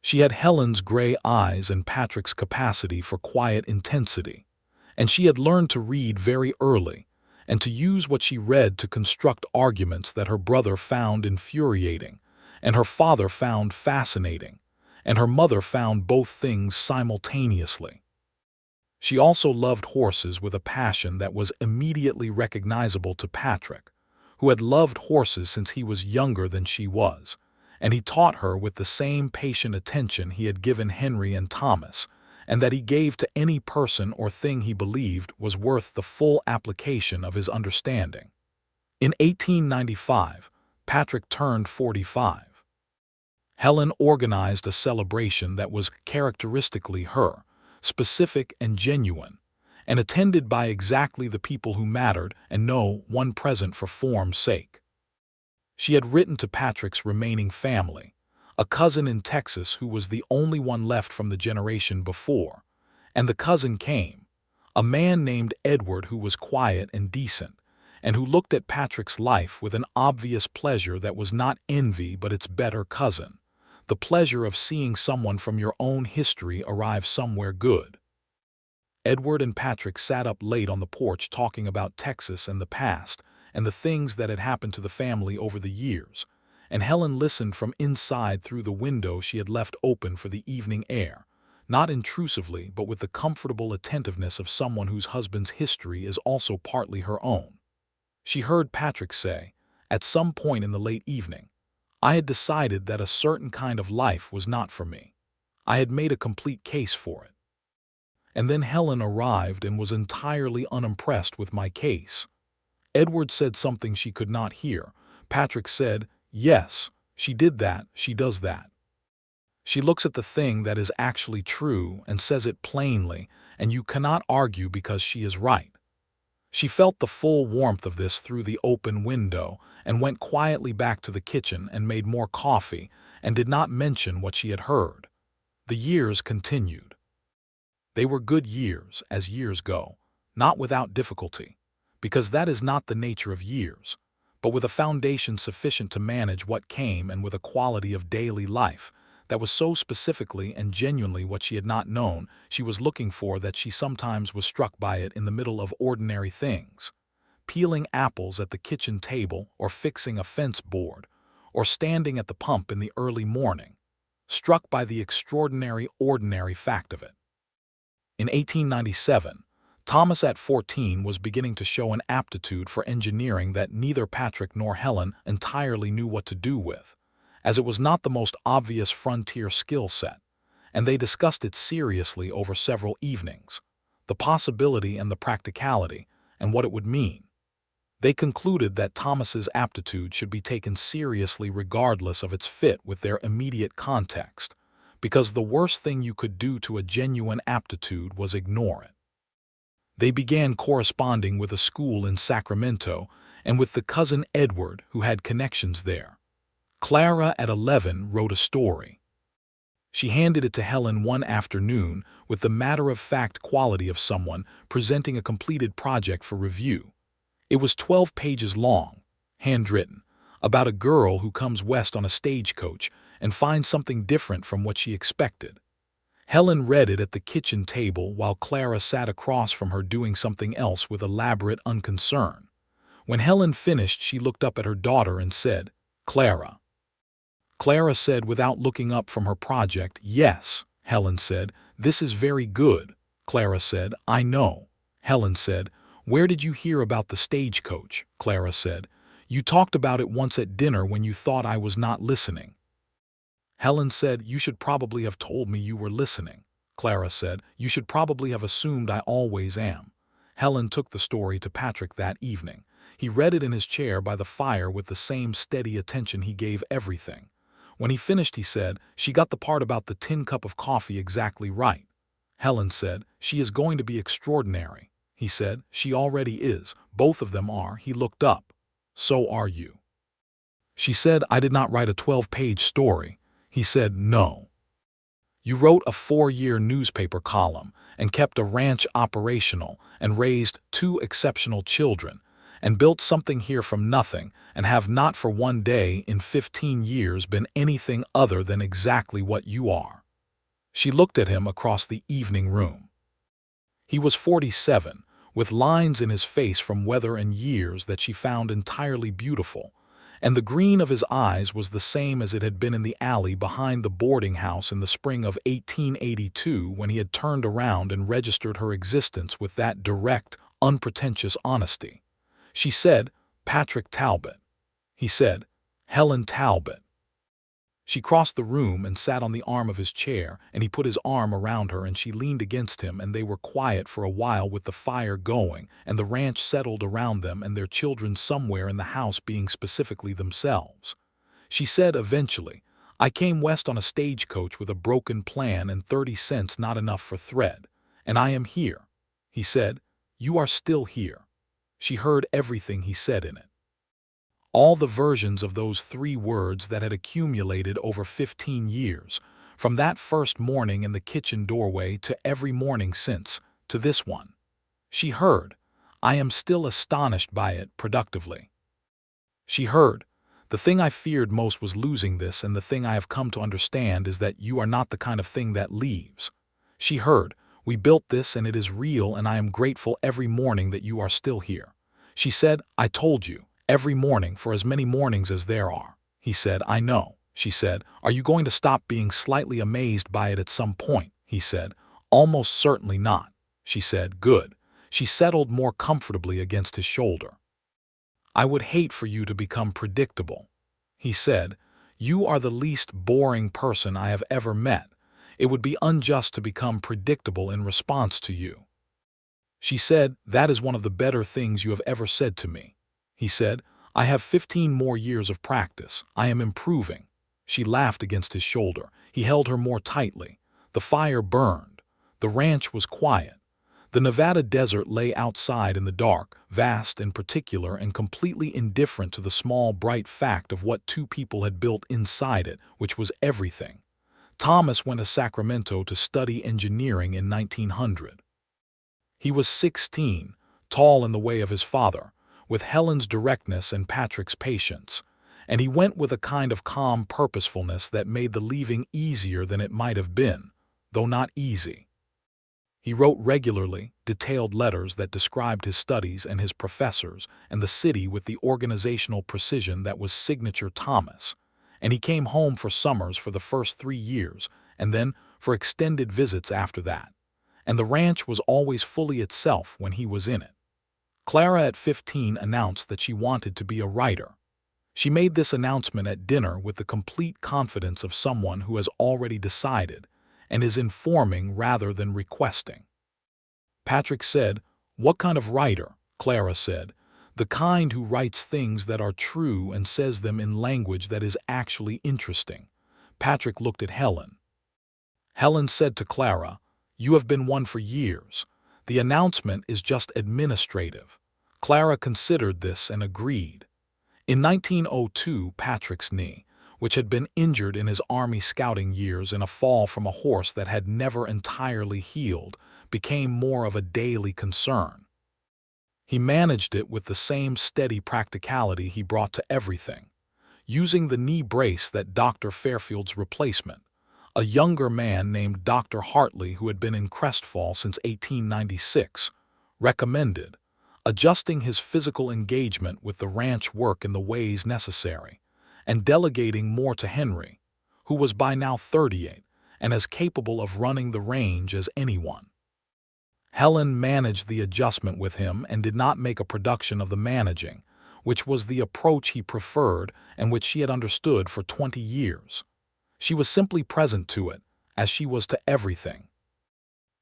She had Helen's gray eyes and Patrick's capacity for quiet intensity, and she had learned to read very early and to use what she read to construct arguments that her brother found infuriating and her father found fascinating, and her mother found both things simultaneously. She also loved horses with a passion that was immediately recognizable to Patrick, who had loved horses since he was younger than she was, and he taught her with the same patient attention he had given Henry and Thomas, and that he gave to any person or thing he believed was worth the full application of his understanding. In 1895, Patrick turned 45. Helen organized a celebration that was characteristically her, specific and genuine, and attended by exactly the people who mattered and no one present for form's sake. She had written to Patrick's remaining family, a cousin in Texas who was the only one left from the generation before, and the cousin came, a man named Edward who was quiet and decent, and who looked at Patrick's life with an obvious pleasure that was not envy but its better cousin, the pleasure of seeing someone from your own history arrive somewhere good. Edward and Patrick sat up late on the porch talking about Texas and the past and the things that had happened to the family over the years, and Helen listened from inside through the window she had left open for the evening air, not intrusively but with the comfortable attentiveness of someone whose husband's history is also partly her own. She heard Patrick say, at some point in the late evening, "I had decided that a certain kind of life was not for me. I had made a complete case for it." And then Helen arrived and was entirely unimpressed with my case. Edward said something she could not hear. Patrick said, "Yes, she did that, she does that. She looks at the thing that is actually true and says it plainly, and you cannot argue because she is right." She felt the full warmth of this through the open window and went quietly back to the kitchen and made more coffee and did not mention what she had heard. The years continued. They were good years, as years go, not without difficulty, because that is not the nature of years, but with a foundation sufficient to manage what came and with a quality of daily life that was so specifically and genuinely what she had not known she was looking for that she sometimes was struck by it in the middle of ordinary things, peeling apples at the kitchen table or fixing a fence board, or standing at the pump in the early morning, struck by the extraordinary ordinary fact of it. In 1897, Thomas at 14 was beginning to show an aptitude for engineering that neither Patrick nor Helen entirely knew what to do with, as it was not the most obvious frontier skill set, and they discussed it seriously over several evenings, the possibility and the practicality, and what it would mean. They concluded that Thomas's aptitude should be taken seriously regardless of its fit with their immediate context, because the worst thing you could do to a genuine aptitude was ignore it. They began corresponding with a school in Sacramento and with the cousin Edward who had connections there. Clara at 11 wrote a story. She handed it to Helen one afternoon with the matter-of-fact quality of someone presenting a completed project for review. It was 12 pages long, handwritten, about a girl who comes west on a stagecoach and finds something different from what she expected. Helen read it at the kitchen table while Clara sat across from her doing something else with elaborate unconcern. When Helen finished, she looked up at her daughter and said, "Clara." Clara said without looking up from her project, "Yes." Helen said, "This is very good." Clara said, "I know." Helen said, "Where did you hear about the stagecoach?" Clara said, "You talked about it once at dinner when you thought I was not listening." Helen said, "You should probably have told me you were listening." Clara said, "You should probably have assumed I always am." Helen took the story to Patrick that evening. He read it in his chair by the fire with the same steady attention he gave everything. When he finished, he said, "She got the part about the tin cup of coffee exactly right." Helen said, "She is going to be extraordinary." He said, "She already is. Both of them are." He looked up. "So are you." She said, "I did not write a 12-page story." He said, "No. You wrote a 4-year newspaper column and kept a ranch operational and raised 2 exceptional children and built something here from nothing and have not for one day in 15 years been anything other than exactly what you are." She looked at him across the evening room. He was 47, with lines in his face from weather and years that she found entirely beautiful, and the green of his eyes was the same as it had been in the alley behind the boarding house in the spring of 1882 when he had turned around and registered her existence with that direct, unpretentious honesty. She said, "Patrick Talbot." He said, "Helen Talbot." She crossed the room and sat on the arm of his chair, and he put his arm around her and she leaned against him, and they were quiet for a while with the fire going and the ranch settled around them and their children somewhere in the house being specifically themselves. She said eventually, "I came west on a stagecoach with a broken plan and 30 cents not enough for thread, and I am here." He said, "You are still here." She heard everything he said in it. All the versions of those 3 words that had accumulated over 15 years, from that first morning in the kitchen doorway to every morning since, to this one. She heard, "I am still astonished by it," productively. She heard, "The thing I feared most was losing this, and the thing I have come to understand is that you are not the kind of thing that leaves." She heard, "We built this and it is real, and I am grateful every morning that you are still here." She said, "I told you. Every morning for as many mornings as there are." He said, "I know." She said, "Are you going to stop being slightly amazed by it at some point?" He said, "Almost certainly not." She said, "Good." She settled more comfortably against his shoulder. "I would hate for you to become predictable." He said, "You are the least boring person I have ever met, It would be unjust to become predictable in response to you." She said, "That is one of the better things you have ever said to me." He said, "I have 15 more years of practice. I am improving." She laughed against his shoulder. He held her more tightly. The fire burned. The ranch was quiet. The Nevada desert lay outside in the dark, vast and particular and completely indifferent to the small, bright fact of what two people had built inside it, which was everything. Thomas went to Sacramento to study engineering in 1900. He was 16, tall in the way of his father, with Helen's directness and Patrick's patience, and he went with a kind of calm purposefulness that made the leaving easier than it might have been, though not easy. He wrote regularly, detailed letters that described his studies and his professors and the city with the organizational precision that was signature Thomas, and he came home for summers for the first 3 years, and then for extended visits after that, and the ranch was always fully itself when he was in it. Clara at 15 announced that she wanted to be a writer. She made this announcement at dinner with the complete confidence of someone who has already decided and is informing rather than requesting. Patrick said, "What kind of writer?" Clara said, "The kind who writes things that are true and says them in language that is actually interesting." Patrick looked at Helen. Helen said to Clara, "You have been one for years. The announcement is just administrative." Clara considered this and agreed. In 1902, Patrick's knee, which had been injured in his Army scouting years in a fall from a horse that had never entirely healed, became more of a daily concern. He managed it with the same steady practicality he brought to everything, using the knee brace that Dr. Fairfield's replacement, a younger man named Dr. Hartley who had been in Crestfall since 1896, recommended, adjusting his physical engagement with the ranch work in the ways necessary, and delegating more to Henry, who was by now 38 and as capable of running the range as anyone. Helen managed the adjustment with him and did not make a production of the managing, which was the approach he preferred and which she had understood for 20 years. She was simply present to it, as she was to everything.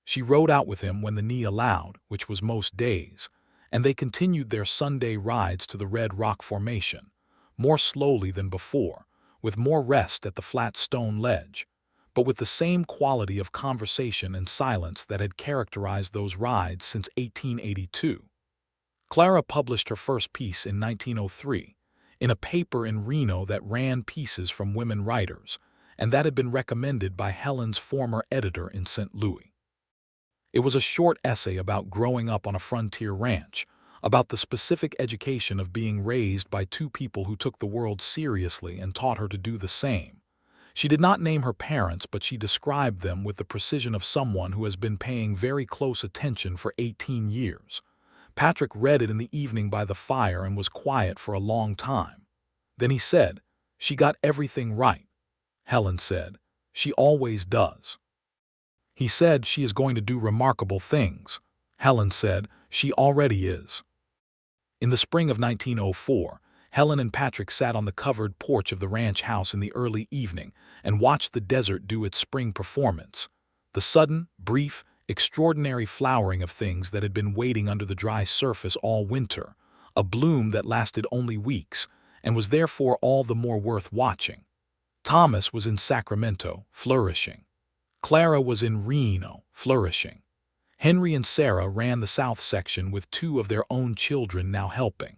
She rode out with him when the knee allowed, which was most days, and they continued their Sunday rides to the Red Rock Formation, more slowly than before, with more rest at the flat stone ledge, but with the same quality of conversation and silence that had characterized those rides since 1882. Clara published her first piece in 1903, in a paper in Reno that ran pieces from women writers, and that had been recommended by Helen's former editor in St. Louis. It was a short essay about growing up on a frontier ranch, about the specific education of being raised by two people who took the world seriously and taught her to do the same. She did not name her parents, but she described them with the precision of someone who has been paying very close attention for 18 years. Patrick read it in the evening by the fire and was quiet for a long time. Then he said, "She got everything right." Helen said, "She always does." He said, "She is going to do remarkable things." Helen said, "She already is." In the spring of 1904, Helen and Patrick sat on the covered porch of the ranch house in the early evening and watched the desert do its spring performance. The sudden, brief, extraordinary flowering of things that had been waiting under the dry surface all winter, a bloom that lasted only weeks and was therefore all the more worth watching. Thomas was in Sacramento, flourishing. Clara was in Reno, flourishing. Henry and Sarah ran the south section with 2 of their own children now helping.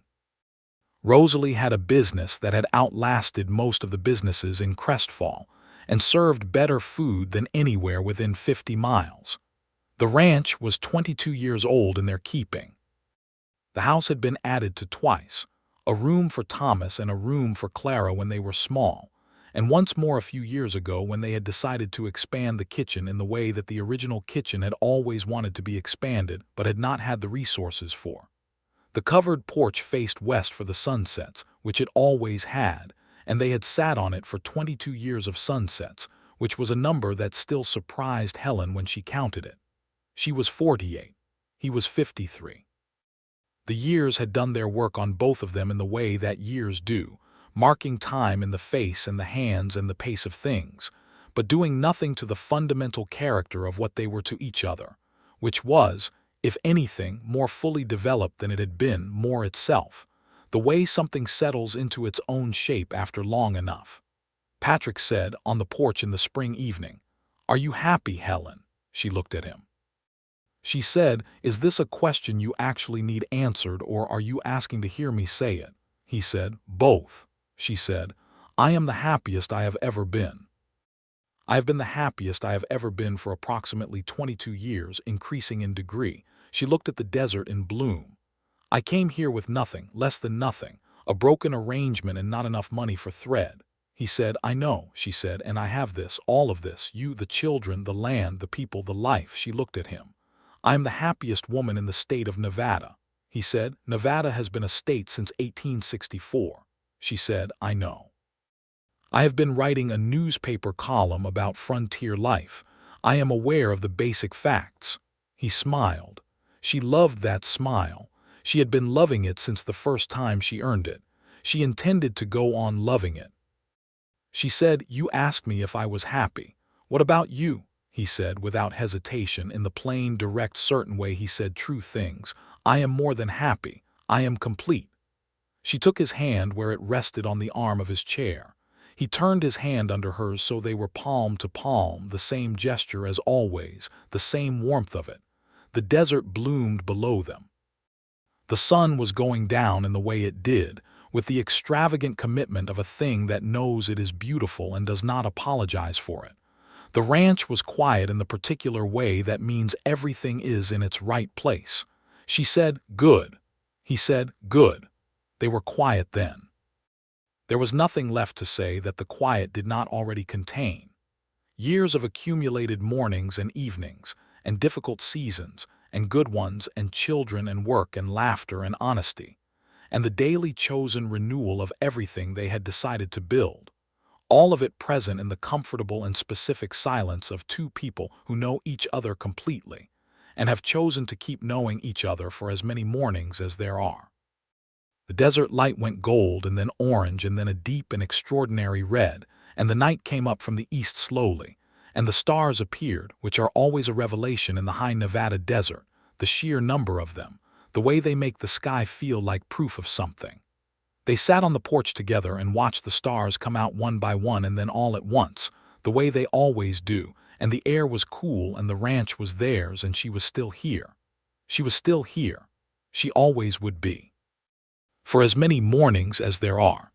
Rosalie had a business that had outlasted most of the businesses in Crestfall and served better food than anywhere within 50 miles. The ranch was 22 years old in their keeping. The house had been added to twice, a room for Thomas and a room for Clara when they were small, and once more a few years ago when they had decided to expand the kitchen in the way that the original kitchen had always wanted to be expanded but had not had the resources for. The covered porch faced west for the sunsets, which it always had, and they had sat on it for 22 years of sunsets, which was a number that still surprised Helen when she counted it. She was 48. He was 53. The years had done their work on both of them in the way that years do, marking time in the face and the hands and the pace of things, but doing nothing to the fundamental character of what they were to each other, which was, if anything, more fully developed than it had been, more itself, the way something settles into its own shape after long enough. Patrick said, on the porch in the spring evening, "Are you happy, Helen?" She looked at him. She said, "Is this a question you actually need answered, or are you asking to hear me say it?" He said, "Both." She said, "I am the happiest I have ever been. I have been the happiest I have ever been for approximately 22 years, increasing in degree." She looked at the desert in bloom. "I came here with nothing, less than nothing, a broken arrangement and not enough money for thread." He said, "I know," she said, "and I have this, all of this, you, the children, the land, the people, the life." She looked at him. "I am the happiest woman in the state of Nevada." He said, "Nevada has been a state since 1864. She said, "I know. I have been writing a newspaper column about frontier life. I am aware of the basic facts." He smiled. She loved that smile. She had been loving it since the first time she earned it. She intended to go on loving it. She said, "You asked me if I was happy. What about you?" He said, without hesitation, in the plain, direct, certain way he said true things. "I am more than happy. I am complete." She took his hand where it rested on the arm of his chair. He turned his hand under hers so they were palm to palm, the same gesture as always, the same warmth of it. The desert bloomed below them. The sun was going down in the way it did, with the extravagant commitment of a thing that knows it is beautiful and does not apologize for it. The ranch was quiet in the particular way that means everything is in its right place. She said, "Good." He said, "Good." They were quiet then. There was nothing left to say that the quiet did not already contain. Years of accumulated mornings and evenings, and difficult seasons, and good ones, and children, and work, and laughter, and honesty, and the daily chosen renewal of everything they had decided to build. All of it present in the comfortable and specific silence of two people who know each other completely, and have chosen to keep knowing each other for as many mornings as there are. The desert light went gold and then orange and then a deep and extraordinary red, and the night came up from the east slowly, and the stars appeared, which are always a revelation in the high Nevada desert, the sheer number of them, the way they make the sky feel like proof of something. They sat on the porch together and watched the stars come out one by one and then all at once, the way they always do, and the air was cool and the ranch was theirs and she was still here. She was still here. She always would be. For as many mornings as there are.